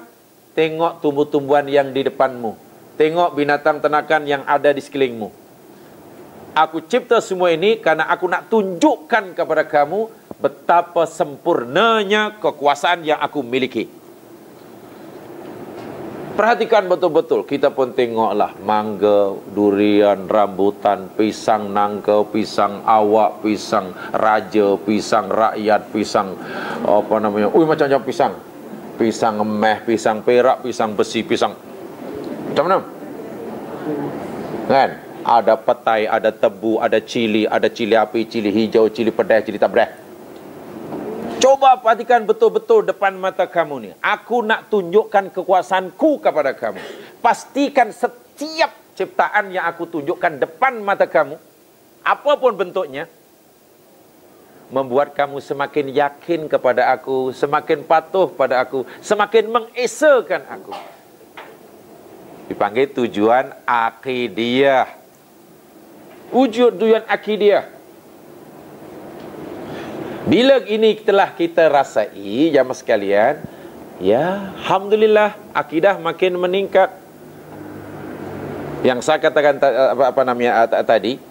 tengok tumbuh-tumbuhan yang di depanmu, tengok binatang ternakan yang ada di sekelilingmu. Aku cipta semua ini karena aku nak tunjukkan kepada kamu betapa sempurnanya kekuasaan yang aku miliki. Perhatikan betul-betul. Kita pun tengoklah mangga, durian, rambutan, pisang nangka, pisang awak, pisang raja, pisang rakyat, pisang apa namanya? Macam-macam pisang. Pisang emeh, pisang perak, pisang besi, pisang macam mana? Kan? Ada petai, ada tebu, ada cili api, cili hijau, cili pedas, cili tak pedas. Coba perhatikan betul-betul depan mata kamu ni. Aku nak tunjukkan kekuasaanku kepada kamu. Pastikan setiap ciptaan yang aku tunjukkan depan mata kamu, apapun bentuknya, membuat kamu semakin yakin kepada aku, semakin patuh pada aku, semakin mengesakan aku. Dipanggil tujuan akidiyah. Tujuan akidiyah. Bila ini telah kita rasai, jamaah sekalian, ya, alhamdulillah, akidah makin meningkat. Yang saya katakan tadi,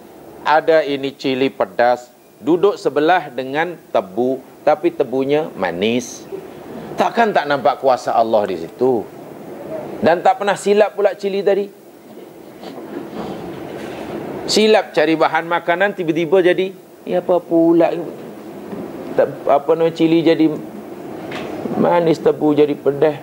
ada ini cili pedas, duduk sebelah dengan tebu, tapi tebunya manis. Takkan tak nampak kuasa Allah di situ. Dan tak pernah silap pula cili tadi. Silap cari bahan makanan, tiba-tiba jadi apa pula, apa nama cili jadi manis, tebu jadi pedas.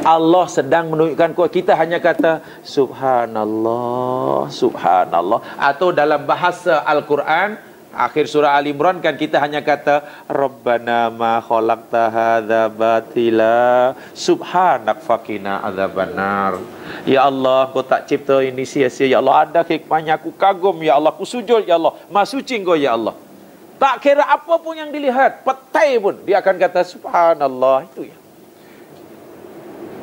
Allah sedang menunjukkan kuat. Kita hanya kata subhanallah, subhanallah. Atau dalam bahasa Al-Quran akhir surah Ali Imran kan kita hanya kata Rabbana ma khalaqta hadza batila subhanak faqina adzabannar. Ya Allah, kau tak cipta ini sia-sia. Ya Allah, ada hikmahnya, aku kagum. Ya Allah, aku sujud. Ya Allah, maha suci Engkau ya Allah. Tak kira apa pun yang dilihat, petai pun dia akan kata subhanallah. Itu ya.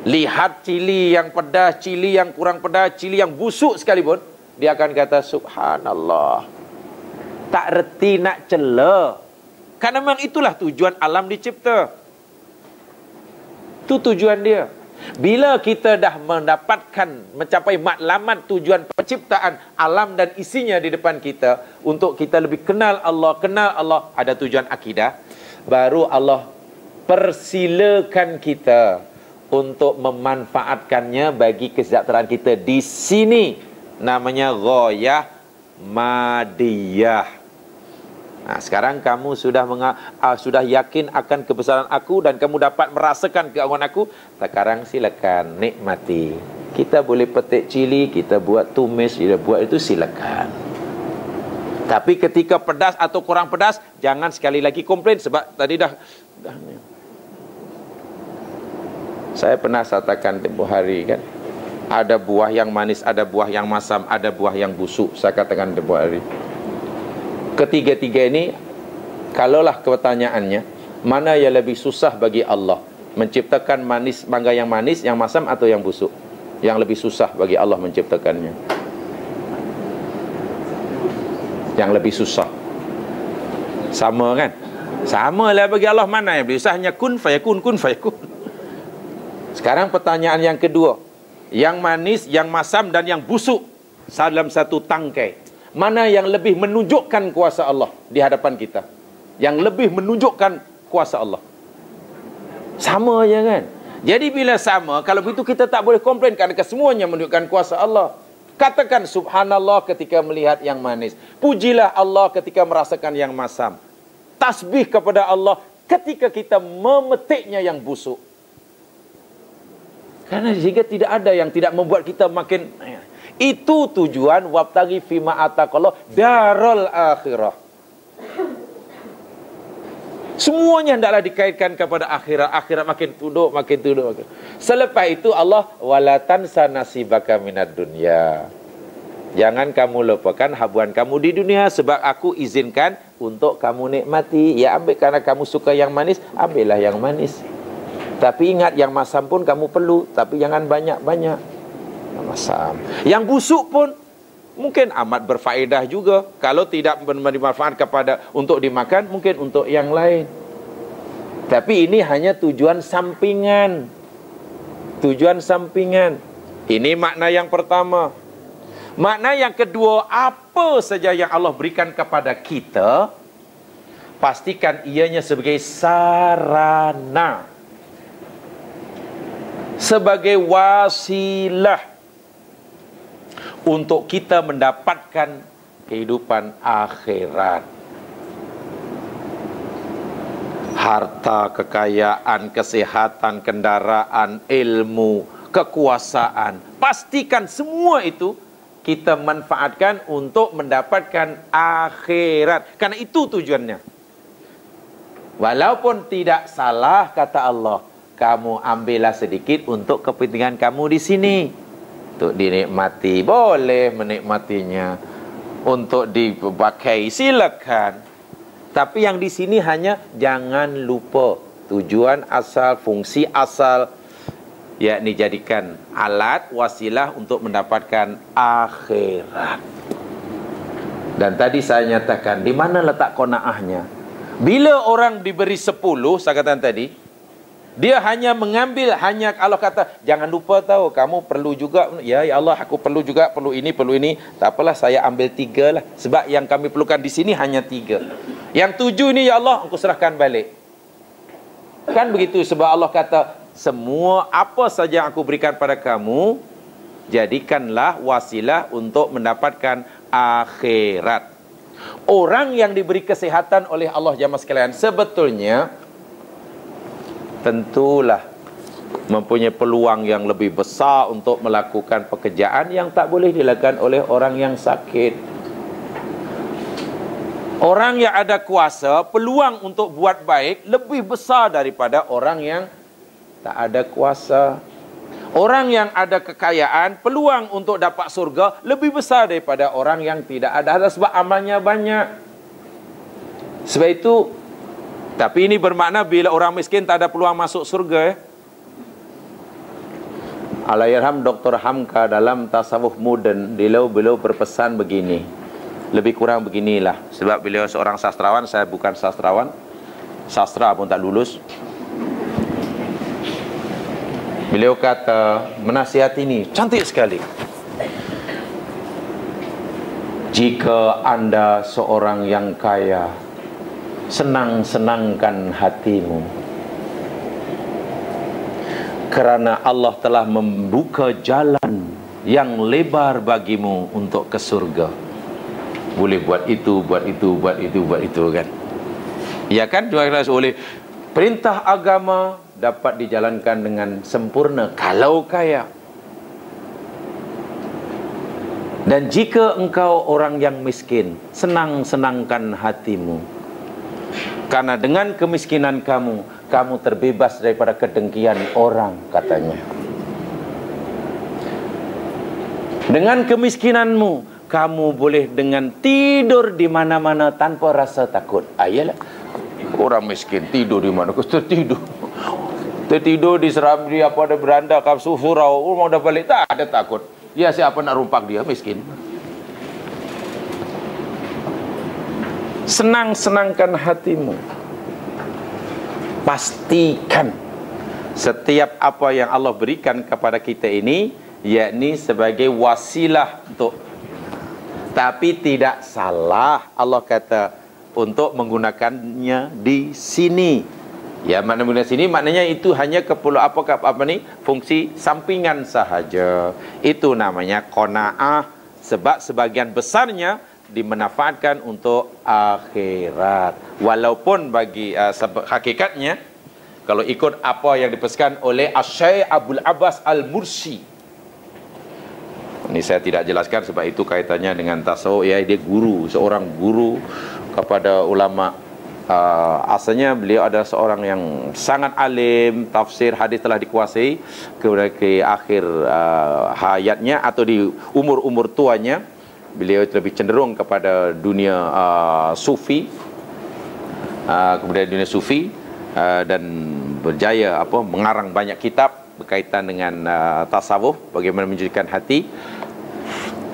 Lihat cili yang pedas, cili yang kurang pedas, cili yang busuk sekalipun, dia akan kata subhanallah. Tak reti nak cela. Karena memang itulah tujuan alam dicipta. Itu tujuan dia. Bila kita dah mendapatkan, mencapai matlamat tujuan penciptaan alam dan isinya di depan kita, untuk kita lebih kenal Allah, ada tujuan akidah, baru Allah persilakan kita untuk memanfaatkannya bagi kesejahteraan kita. Di sini namanya ghayah madiyah. Nah, sekarang kamu sudah yakin akan kebesaran aku dan kamu dapat merasakan keagungan aku. Sekarang silakan nikmati. Kita boleh petik cili, kita buat tumis, kita buat itu silakan. Tapi ketika pedas atau kurang pedas, jangan sekali lagi komplain sebab tadi dah saya pernah katakan tempoh hari kan, ada buah yang manis, ada buah yang masam, ada buah yang busuk. Saya katakan tempoh hari. Ketiga-tiga ini, kalaulah pertanyaannya, mana yang lebih susah bagi Allah? Menciptakan mangga yang manis, yang masam atau yang busuk? Yang lebih susah bagi Allah menciptakannya. Yang lebih susah. Sama kan? Sama lah bagi Allah, mana yang lebih susah? Hanya kun fayakun, kun fayakun. Sekarang pertanyaan yang kedua. Yang manis, yang masam dan yang busuk dalam satu tangkai, mana yang lebih menunjukkan kuasa Allah di hadapan kita? Yang lebih menunjukkan kuasa Allah. Sama je kan? Jadi bila sama, kalau begitu kita tak boleh komplain, kerana semuanya menunjukkan kuasa Allah. Katakan subhanallah ketika melihat yang manis. Pujilah Allah ketika merasakan yang masam. Tasbih kepada Allah ketika kita memetiknya yang busuk. Karena sehingga tidak ada yang tidak membuat kita makin. Itu tujuan wabtaghi fima ataqallah darul akhirah. Semuanya hendaklah dikaitkan kepada akhirat. Akhirat makin tunduk, makin tunduk. Selepas itu Allah wala tansa nasibaka minad dunya. Jangan kamu lupakan habuan kamu di dunia, sebab aku izinkan untuk kamu nikmati. Ya ambil, karena kamu suka yang manis, ambillah yang manis. Tapi ingat, yang masam pun kamu perlu, tapi jangan banyak-banyak. Masam. Yang busuk pun mungkin amat berfaedah juga. Kalau tidak memberi manfaat kepada untuk dimakan, mungkin untuk yang lain. Tapi ini hanya tujuan sampingan. Tujuan sampingan. Ini makna yang pertama. Makna yang kedua, apa saja yang Allah berikan kepada kita, pastikan ianya sebagai sarana, sebagai wasilah untuk kita mendapatkan kehidupan akhirat. Harta, kekayaan, kesehatan, kendaraan, ilmu, kekuasaan, pastikan semua itu kita manfaatkan untuk mendapatkan akhirat. Karena itu tujuannya. Walaupun tidak salah, kata Allah, kamu ambillah sedikit untuk kepentingan kamu di sini. Untuk dinikmati, boleh menikmatinya. Untuk dipakai, silakan. Tapi yang di sini hanya jangan lupa tujuan asal, fungsi asal, yakni jadikan alat, wasilah untuk mendapatkan akhirat. Dan tadi saya nyatakan, di mana letak qanaahnya? Bila orang diberi 10, saya katakan tadi, dia hanya mengambil, hanya Allah kata, jangan lupa tahu, kamu perlu juga, ya Allah, aku perlu juga, perlu ini, tak apalah, saya ambil 3 lah. Sebab yang kami perlukan di sini hanya 3. Yang 7 ni, ya Allah, aku serahkan balik. Kan begitu, sebab Allah kata, semua apa saja yang aku berikan pada kamu, jadikanlah wasilah untuk mendapatkan akhirat. Orang yang diberi kesehatan oleh Allah jamaah sekalian, sebetulnya tentulah mempunyai peluang yang lebih besar untuk melakukan pekerjaan yang tak boleh dilakukan oleh orang yang sakit. Orang yang ada kuasa, peluang untuk buat baik lebih besar daripada orang yang tak ada kuasa. Orang yang ada kekayaan, peluang untuk dapat surga lebih besar daripada orang yang tidak ada, sebab amalnya banyak. Sebab itu, tapi ini bermakna bila orang miskin tak ada peluang masuk surga. Allahyarham Dr. Hamka dalam tasawuf moden, beliau berpesan begini, lebih kurang beginilah. Sebab beliau seorang sastrawan, saya bukan sastrawan, sastra pun tak lulus. Beliau kata, menasihat ini cantik sekali. Jika anda seorang yang kaya, senang-senangkan hatimu, kerana Allah telah membuka jalan yang lebar bagimu untuk ke surga. Boleh buat itu, buat itu, buat itu, buat itu, kan? Ya kan? Oleh perintah agama dapat dijalankan dengan sempurna kalau kaya. Dan jika engkau orang yang miskin, senang-senangkan hatimu, karena dengan kemiskinan kamu, kamu terbebas daripada kedengkian orang, katanya. Dengan kemiskinanmu, kamu boleh dengan tidur di mana-mana tanpa rasa takut. Ayalah, orang miskin tidur di mana? Tertidur di seram, di apa, ada beranda, surau, mau dah balik, tak ada takut. Ya, siapa nak rumpak dia, miskin. Senang-senangkan hatimu. Pastikan Setiap apa yang Allah berikan kepada kita ini, yakni sebagai wasilah untuk, tapi tidak salah Allah kata untuk menggunakannya di sini. Ya, makna guna sini maknanya itu hanya keperluan apa ni, fungsi sampingan sahaja. Itu namanya qanaah, sebab sebagian besarnya dimanfaatkan untuk akhirat. Walaupun bagi hakikatnya, kalau ikut apa yang dipesankan oleh Asy-Syaikh Abdul Abbas Al-Mursi, ini saya tidak jelaskan sebab itu kaitannya dengan tasawuf, ya, dia guru, seorang guru kepada ulama. Asalnya beliau adalah seorang yang sangat alim, tafsir hadis telah dikuasai. Kemudian ke akhir hayatnya atau di umur-umur tuanya, beliau lebih cenderung kepada dunia sufi, kemudian dunia sufi, dan berjaya mengarang banyak kitab berkaitan dengan tasawuf, bagaimana menjadikan hati,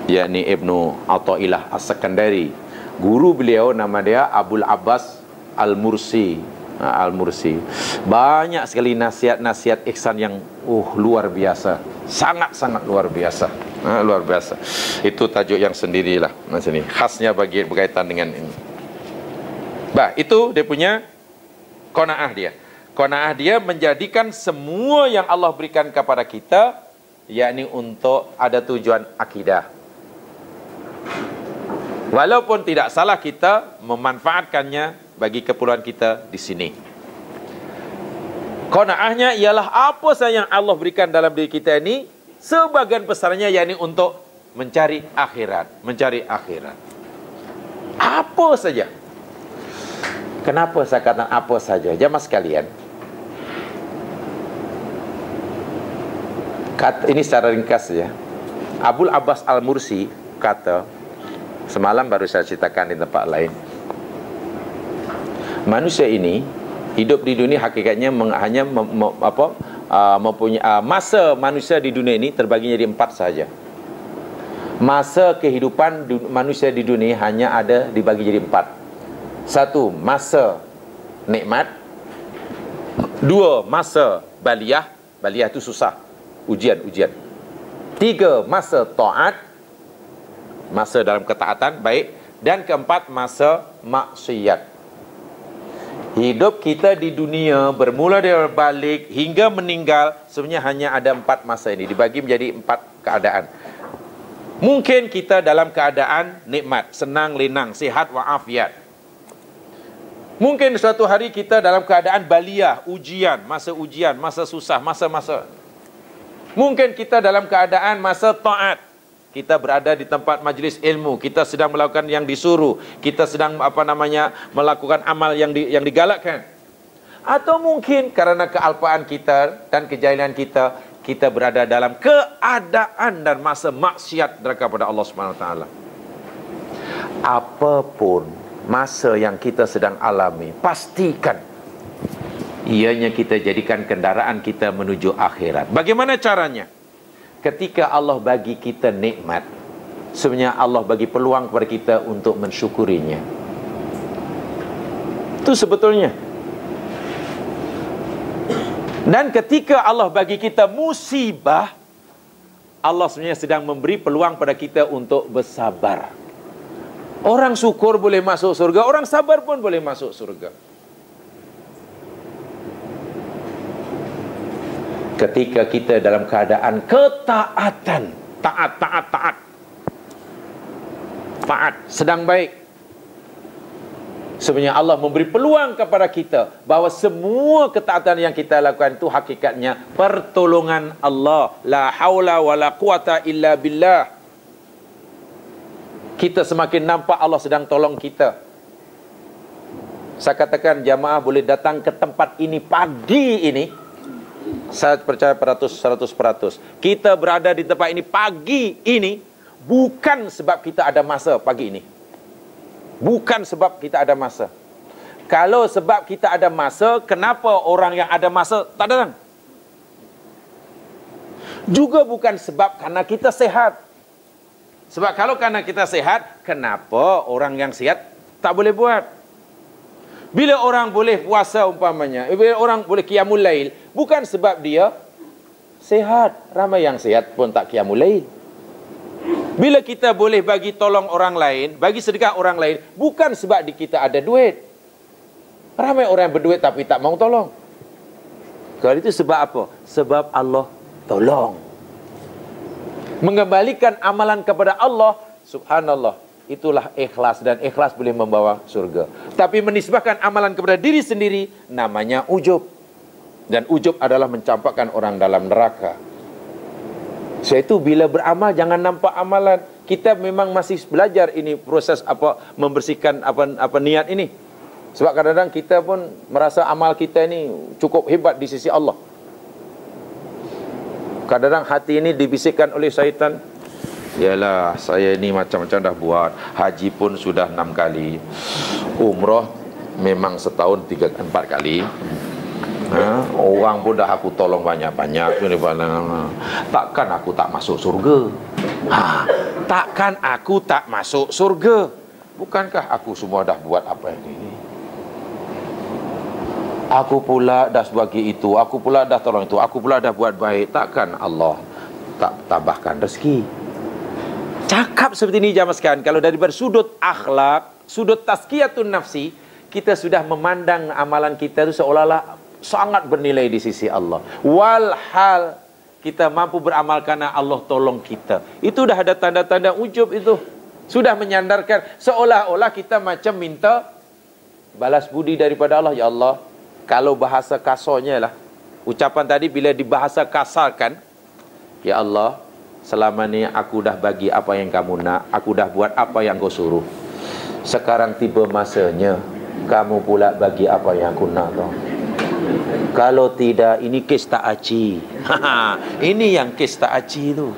yakni Ibnu Athaillah As-Sakandari. Guru beliau nama dia Abdul Abbas Al-Mursi. Al-Mursi banyak sekali nasihat-nasihat ihsan yang luar biasa, sangat-sangat luar biasa. Luar biasa. Itu tajuk yang sendirilah macam ni, khasnya bagi berkaitan dengan ini. Itu dia punya qanaah dia. Qanaah dia menjadikan semua yang Allah berikan kepada kita, yakni untuk ada tujuan akidah. Walaupun tidak salah kita memanfaatkannya bagi keperluan kita di sini. Qanaahnya ialah apa saja yang Allah berikan dalam diri kita ini, sebagian besarnya yakni untuk mencari akhirat, mencari akhirat. Apa saja. Kenapa saya katakan apa saja? Jamaah sekalian, ini secara ringkas saja. Abdul Abbas Al-Mursi kata, semalam baru saya ceritakan di tempat lain, manusia ini hidup di dunia hakikatnya hanya mempunyai masa manusia di dunia ini terbagi jadi 4 saja. Masa kehidupan manusia di dunia hanya ada dibagi jadi 4. 1, masa nikmat. 2, masa baliyah. Baliyah itu susah, ujian. 3, masa taat, masa dalam ketaatan, baik. Dan keempat, masa maksiat. Hidup kita di dunia bermula dari balik hingga meninggal, sebenarnya hanya ada 4 masa ini, dibagi menjadi 4 keadaan. Mungkin kita dalam keadaan nikmat, senang, lenang, sihat wa'afiat. Mungkin suatu hari kita dalam keadaan baliyah, ujian, masa susah, masa-masa. Mungkin kita dalam keadaan masa taat. Kita berada di tempat majlis ilmu, kita sedang melakukan yang disuruh, kita sedang melakukan amal yang digalakkan. Atau mungkin karena kealpaan kita dan kejahilan kita, kita berada dalam keadaan dan masa maksiat kepada Allah Subhanahu Wa Taala. Apapun masa yang kita sedang alami, pastikan ianya kita jadikan kendaraan kita menuju akhirat. Bagaimana caranya? Ketika Allah bagi kita nikmat, sebenarnya Allah bagi peluang kepada kita untuk mensyukurinya. Itu sebetulnya. Dan ketika Allah bagi kita musibah, Allah sebenarnya sedang memberi peluang pada kita untuk bersabar. Orang syukur boleh masuk surga, orang sabar pun boleh masuk surga. Ketika kita dalam keadaan ketaatan, taat, sedang baik, sebenarnya Allah memberi peluang kepada kita bahawa semua ketaatan yang kita lakukan itu hakikatnya pertolongan Allah. La haula wa la quwata illa billah. Kita semakin nampak Allah sedang tolong kita. Saya katakan jamaah boleh datang ke tempat ini pagi ini, saya percaya 100%. Kita berada di tempat ini pagi ini bukan sebab kita ada masa pagi ini. Bukan sebab kita ada masa. Kalau sebab kita ada masa, kenapa orang yang ada masa tak datang? Juga bukan sebab karena kita sehat. Sebab kalau karena kita sehat, kenapa orang yang sihat tak boleh buat? Bila orang boleh puasa umpamanya, bila orang boleh qiyamul lail, bukan sebab dia sehat. Ramai yang sehat pun tak qiyamul lail. Bila kita boleh bagi tolong orang lain, bagi sedekah orang lain, bukan sebab kita ada duit. Ramai orang yang berduit tapi tak mau tolong. Kalau itu sebab apa? Sebab Allah tolong. Mengembalikan amalan kepada Allah, subhanallah, itulah ikhlas, dan ikhlas boleh membawa surga. Tapi menisbahkan amalan kepada diri sendiri, namanya ujub. Dan ujub adalah mencampakkan orang dalam neraka. Sebab itu bila beramal jangan nampak amalan. Kita memang masih belajar ini proses membersihkan niat ini. Sebab kadang-kadang kita pun merasa amal kita ini cukup hebat di sisi Allah. Kadang-kadang hati ini dibisikkan oleh syaitan, yalah, saya ini macam-macam dah buat. Haji pun sudah 6 kali. Umrah memang setahun 3-4 kali. Orang pun dah aku tolong banyak-banyak. Takkan aku tak masuk surga? Takkan aku tak masuk surga? Bukankah aku semua dah buat apa ini? Aku pula dah sebagi itu, aku pula dah tolong itu, aku pula dah buat baik. Takkan Allah tak tambahkan rezeki? Cakap seperti ini jamaah sekalian, kalau dari sudut akhlak, sudut tazkiyatun nafsi, kita sudah memandang amalan kita itu seolah-olah sangat bernilai di sisi Allah. Walhal kita mampu beramal karena Allah tolong kita. Itu dah ada tanda-tanda ujub itu. Sudah menyandarkan seolah-olah kita macam minta balas budi daripada Allah. Ya Allah, kalau bahasa kasarnya lah, ucapan tadi bila dibahasa kasarkan, ya Allah, selama ni aku dah bagi apa yang kamu nak, aku dah buat apa yang kau suruh. Sekarang tiba masanya kamu pula bagi apa yang aku nak tau. Kalau tidak, ini kes tak aci. Ini yang kes tak aci tu.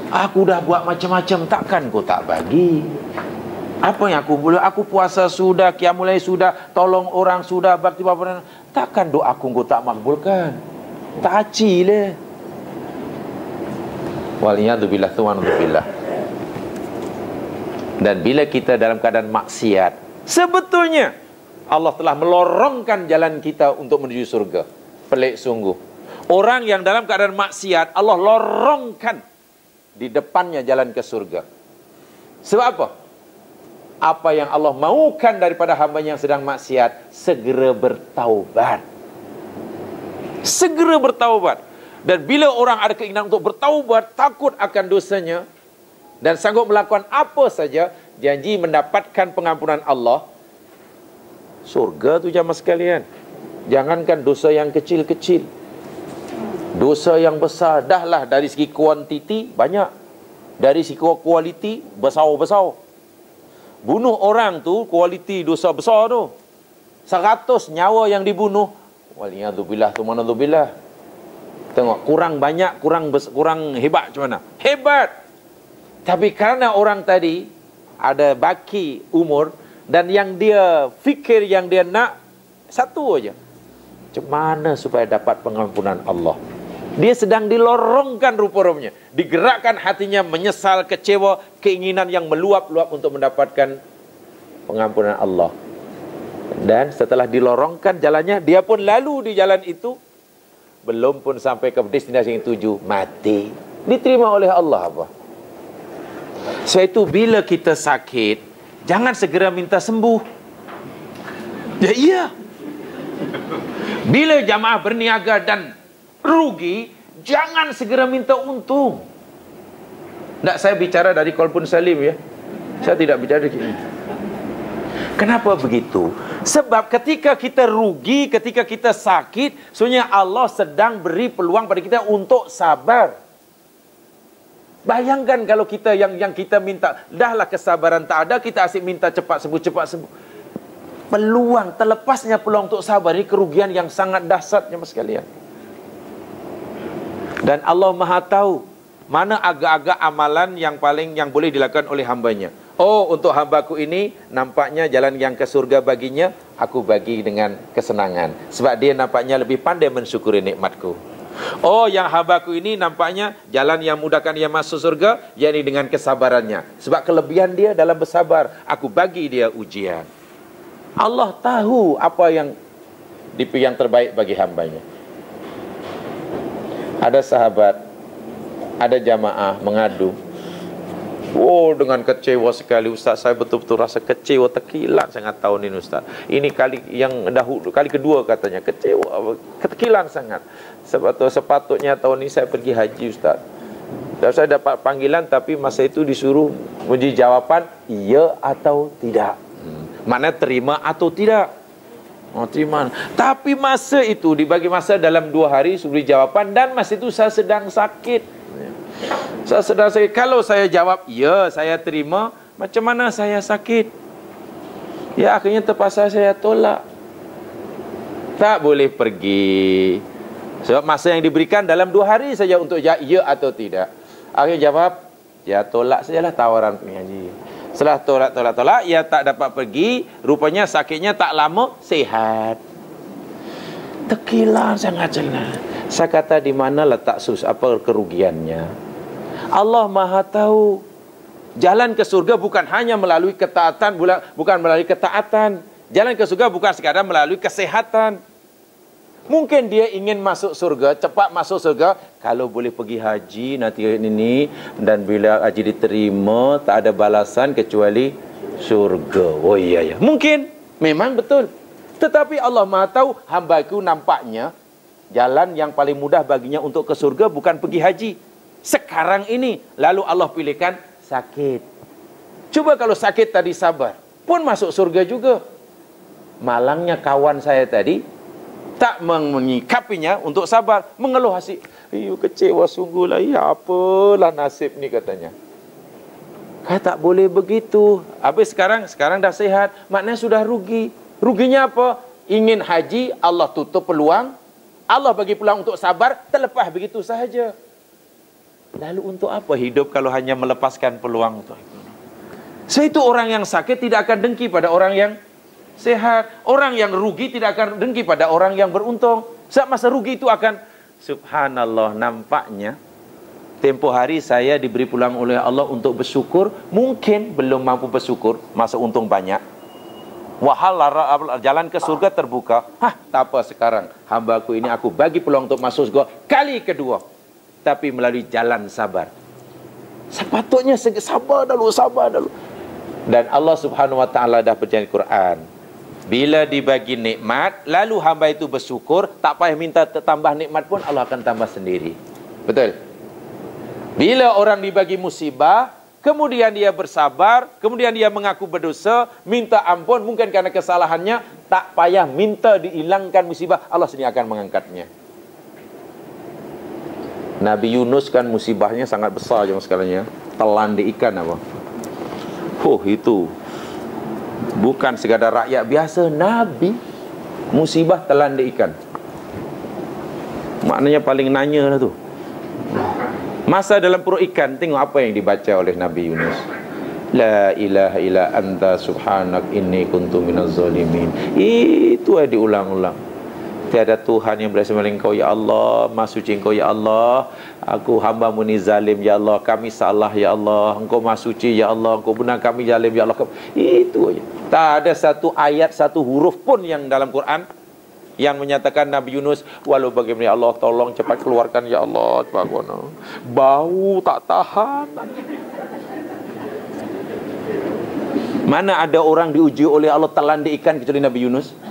Aku dah buat macam-macam, takkan kau tak bagi? Apa yang aku boleh? Aku puasa sudah, qiyamul lail sudah, tolong orang sudah, bakti bapak. Takkan doa aku kau tak makbulkan? Tak aci le. Waliyadzubillah, tu'anubillah. Dan bila kita dalam keadaan maksiat, sebetulnya Allah telah melorongkan jalan kita untuk menuju surga. Pelik sungguh. Orang yang dalam keadaan maksiat, Allah lorongkan di depannya jalan ke surga. Sebab apa? Apa yang Allah maukan daripada hamba yang sedang maksiat, segera bertaubat. Segera bertaubat. Dan bila orang ada keinginan untuk bertaubat, takut akan dosanya, dan sanggup melakukan apa saja, janji mendapatkan pengampunan Allah, surga tu jamaah sekalian. Jangankan dosa yang kecil-kecil, dosa yang besar, dahlah dari segi kuantiti banyak, dari segi kualiti besar-besar. Bunuh orang tu kualiti dosa besar tu. 100 nyawa yang dibunuh, waliyadzubillah, tu'anubillah. Tengok, kurang banyak, kurang hebat macam mana? Hebat. Tapi kerana orang tadi ada baki umur, dan yang dia fikir, yang dia nak satu aja, macam mana supaya dapat pengampunan Allah. Dia sedang dilorongkan rupa-rupanya, digerakkan hatinya, menyesal, kecewa, keinginan yang meluap-luap untuk mendapatkan pengampunan Allah. Dan setelah dilorongkan jalannya, dia pun lalu di jalan itu, belum pun sampai ke destinasi yang tuju, mati. Diterima oleh Allah apa? Sebab itu bila kita sakit, jangan segera minta sembuh. Ya iya. Bila jamaah berniaga dan rugi, jangan segera minta untung. Tak, saya bicara dari Qalbun Salim ya. Saya tidak bicara dari ini. Kenapa begitu? Sebab ketika kita rugi, ketika kita sakit, sebenarnya Allah sedang beri peluang pada kita untuk sabar. Bayangkan kalau kita yang kita minta, dahlah kesabaran tak ada, kita asyik minta cepat sembuh, cepat sembuh. Peluang, terlepasnya peluang untuk sabar, ini kerugian yang sangat dahsyat jemaah sekalian. Dan Allah Maha tahu mana agak-agak amalan yang boleh dilakukan oleh hambanya. Oh, untuk hambaku ini nampaknya jalan yang ke surga baginya, aku bagi dengan kesenangan. Sebab dia nampaknya lebih pandai mensyukuri nikmatku. Oh, yang hambaku ini nampaknya jalan yang mudahkan dia masuk surga, yakni dengan kesabarannya. Sebab kelebihan dia dalam bersabar, aku bagi dia ujian. Allah tahu apa yang terbaik bagi hambanya. Ada sahabat, ada jamaah mengadu, oh dengan kecewa sekali Ustaz, saya betul-betul rasa kecewa, terkilan sangat tahun ini Ustaz. Ini kali yang dahulu, kali kedua katanya, kecewa, terkilan sangat. Sepatutnya tahun ini saya pergi haji Ustaz. Dan saya dapat panggilan, tapi masa itu disuruh uji jawaban iya atau tidak. Maknanya terima atau tidak. Oh, terima. Tapi masa itu dibagi masa dalam 2 hari suruh jawaban, dan masa itu saya sedang sakit. Saya sedang sakit. Kalau saya jawab ya, saya terima, macam mana saya sakit? Ya akhirnya terpaksa saya tolak. Tak boleh pergi. Sebab masa yang diberikan dalam 2 hari saja untuk jawab ya atau tidak. Akhirnya jawab, ya tolak sajalah tawaran pengaji. Setelah tolak, ia tak dapat pergi. Rupanya sakitnya tak lama sihat. Terkilan sangat jelas. Saya kata, di mana letak apa kerugiannya? Allah Maha tahu. Jalan ke surga bukan hanya melalui ketaatan, bukan melalui ketaatan. Jalan ke surga bukan sekadar melalui kesehatan. Mungkin dia ingin masuk surga, cepat masuk surga, kalau boleh pergi haji nanti ini, dan bila haji diterima tak ada balasan kecuali surga. Oh iya ya. Mungkin memang betul. Tetapi Allah Maha tahu, hamba-Ku nampaknya jalan yang paling mudah baginya untuk ke surga bukan pergi haji sekarang ini, lalu Allah pilihkan sakit. Coba kalau sakit tadi sabar, pun masuk surga juga. Malangnya kawan saya tadi tak menyikapinya untuk sabar, mengeluh asyik. Kecewa sungguh lah, ya apalah nasib ni katanya. Tak boleh begitu. Habis sekarang dah sehat, maknanya sudah rugi. Ruginya apa? Ingin haji, Allah tutup peluang. Allah bagi peluang untuk sabar, terlepas begitu sahaja. Lalu untuk apa hidup kalau hanya melepaskan peluang itu? So itu orang yang sakit tidak akan dengki pada orang yang sehat. Orang yang rugi tidak akan dengki pada orang yang beruntung. Saat masa rugi itu akan, subhanallah, nampaknya tempoh hari saya diberi peluang oleh Allah untuk bersyukur, mungkin belum mampu bersyukur, masa untung banyak. Wahal jalan ke surga terbuka. Tak apa sekarang, hamba-Ku ini aku bagi peluang untuk masuk surga kali kedua, tapi melalui jalan sabar. Sepatutnya sabar dulu. Dan Allah Subhanahu Wa Taala dah berjanji Quran, bila dibagi nikmat, lalu hamba itu bersyukur, tak payah minta tambah nikmat pun Allah akan tambah sendiri. Betul? Bila orang dibagi musibah, kemudian dia bersabar, kemudian dia mengaku berdosa, minta ampun, mungkin karena kesalahannya, tak payah minta dihilangkan musibah, Allah sendiri akan mengangkatnya. Nabi Yunus kan musibahnya sangat besar jemaah sekalian, telan di ikan apa? Itu bukan sekadar rakyat biasa, Nabi musibah telan di ikan. Maknanya paling nanya lah tu. Masa dalam perut ikan, tengok apa yang dibaca oleh Nabi Yunus. La ilaha illa anta subhanak inni kuntu minaz zalimin. Itu ada diulang-ulang. Tiada Tuhan yang berasa melainkan Engkau ya Allah, Maha Suci Engkau ya Allah. Aku hamba-Mu ni zalim ya Allah, kami salah ya Allah. Engkau Maha Suci ya Allah, Engkau benar kami zalim ya Allah. Itu aja. Tak ada satu ayat, satu huruf pun yang dalam Quran yang menyatakan Nabi Yunus, walau bagaimana ya Allah, tolong cepat keluarkan ya Allah, bau tak tahan. Mana ada orang diuji oleh Allah telan di ikan kecuali Nabi Yunus?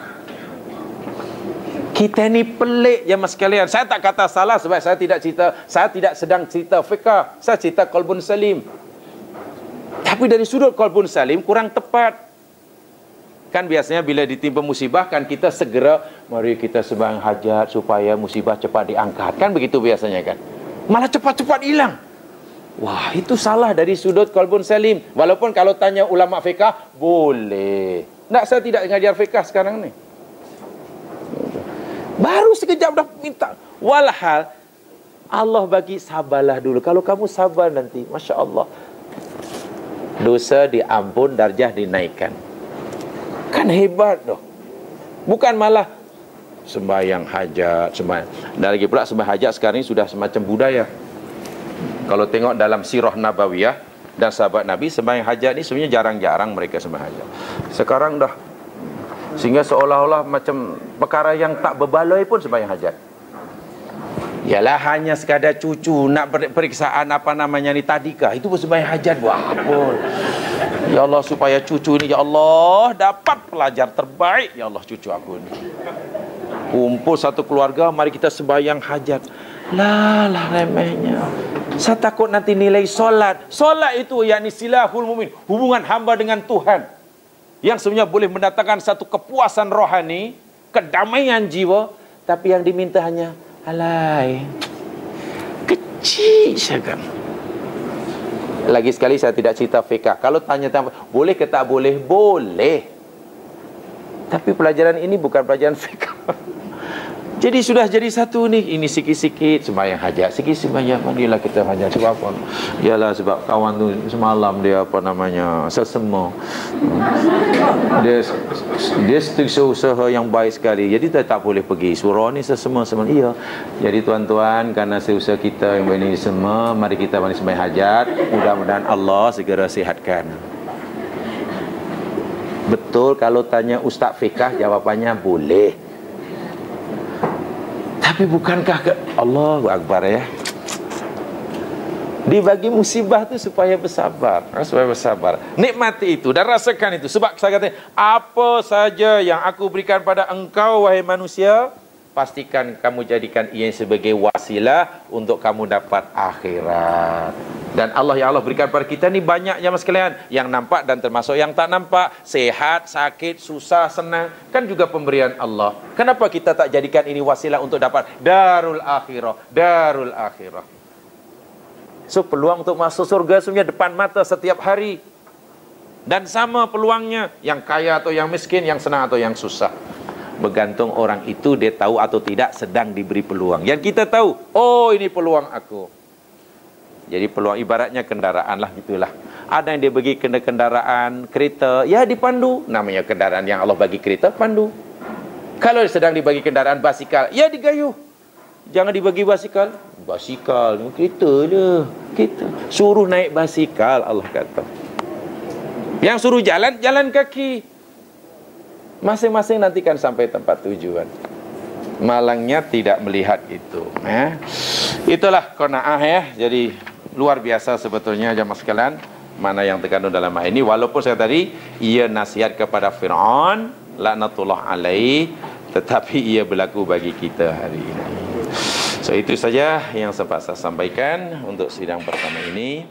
Kita ni pelik jemaah sekalian. Saya tak kata salah sebab saya tidak sedang cerita fiqh. Saya cerita qalbun salim. Tapi dari sudut qalbun salim kurang tepat. Kan biasanya bila ditimpa musibah kan kita segera, mari kita sembahyang hajat supaya musibah cepat diangkat. Kan begitu biasanya kan. Malah cepat-cepat hilang. Wah, itu salah dari sudut qalbun salim. Walaupun kalau tanya ulama fiqh, boleh. Tak, saya tidak mengajar fiqh sekarang ni. Baru sekejap dah minta. Walhal Allah bagi sabarlah dulu. Kalau kamu sabar nanti, Masya Allah, dosa diampun, darjah dinaikkan. Kan hebat doh. Bukan malah sembahyang hajat, sembahyang. Dan lagi pula sembahyang hajat sekarang ini sudah semacam budaya. Kalau tengok dalam sirah Nabawiyah dan sahabat Nabi, sembahyang hajat ni sebenarnya jarang-jarang mereka sembahyang hajat. Sekarang dah Sehingga seolah-olah macam perkara yang tak berbaloi pun sembahyang hajat. Yalah hanya sekadar cucu nak periksaan apa namanya ni tadika, itu pun sembahyang hajat buat apa? Ya Allah supaya cucu ni ya Allah dapat pelajar terbaik ya Allah cucu aku ni. Kumpul satu keluarga, mari kita sembahyang hajat. Lah remehnya. Saya takut nanti nilai solat. Solat itu yakni silahul mu'min, hubungan hamba dengan Tuhan, yang sebenarnya boleh mendatangkan satu kepuasan rohani, kedamaian jiwa. Tapi yang diminta hanya alai kecil saja. Lagi sekali saya tidak cerita fiqh. Kalau tanya boleh ke tak boleh? Boleh. Tapi pelajaran ini bukan pelajaran fiqh. Jadi sudah jadi satu ni. Ini sikit-sikit sembahyang hajat, sikit sembahyang mandilah kita hajat. Sebab apa? Yalah sebab kawan tu semalam dia apa namanya sesema. Dia usaha yang baik sekali. Jadi kita tak boleh pergi. Surau ni sesema. Iya. Jadi tuan-tuan, karena usaha kita yang ini semua, mari kita mandi sembahyang hajat. Mudah-mudahan Allah segera sihatkan. Betul kalau tanya Ustaz Fiqah, jawapannya boleh. Tapi bukankah Allahu Akbar ya, dibagi musibah tu supaya bersabar, supaya bersabar. Nikmati itu dan rasakan itu. Sebab saya kata, apa saja yang aku berikan pada engkau wahai manusia, pastikan kamu jadikan ia sebagai wasilah untuk kamu dapat akhirat. Dan Allah yang Allah berikan pada kita ni banyak jemaah sekalian, yang nampak dan termasuk yang tak nampak, sehat, sakit, susah, senang, kan juga pemberian Allah. Kenapa kita tak jadikan ini wasilah untuk dapat darul akhirah, darul akhirah? So peluang untuk masuk surga sebenarnya depan mata setiap hari. Dan sama peluangnya, yang kaya atau yang miskin, yang senang atau yang susah. Bergantung orang itu dia tahu atau tidak sedang diberi peluang. Yang kita tahu, oh ini peluang aku. Jadi peluang ibaratnya kendaraan lah, gitulah. Ada yang dia bagi kendaraan kereta, ya dipandu. Namanya kendaraan yang Allah bagi kereta, pandu. Kalau sedang dibagi kendaraan basikal, ya digayuh. Jangan dibagi basikal. Basikal, kereta je. Kita suruh naik basikal, Allah kata. Yang suruh jalan, jalan kaki. Masing-masing nanti kan sampai tempat tujuan. Malangnya tidak melihat itu. Itulah qanaah ya. Jadi luar biasa sebetulnya jemaah sekalian mana yang terkandung dalam ayat ini. Walaupun saya tadi ia nasihat kepada Fir'aun laknatullah alaih, tetapi ia berlaku bagi kita hari ini. So itu saja yang sempat saya sampaikan untuk sidang pertama ini.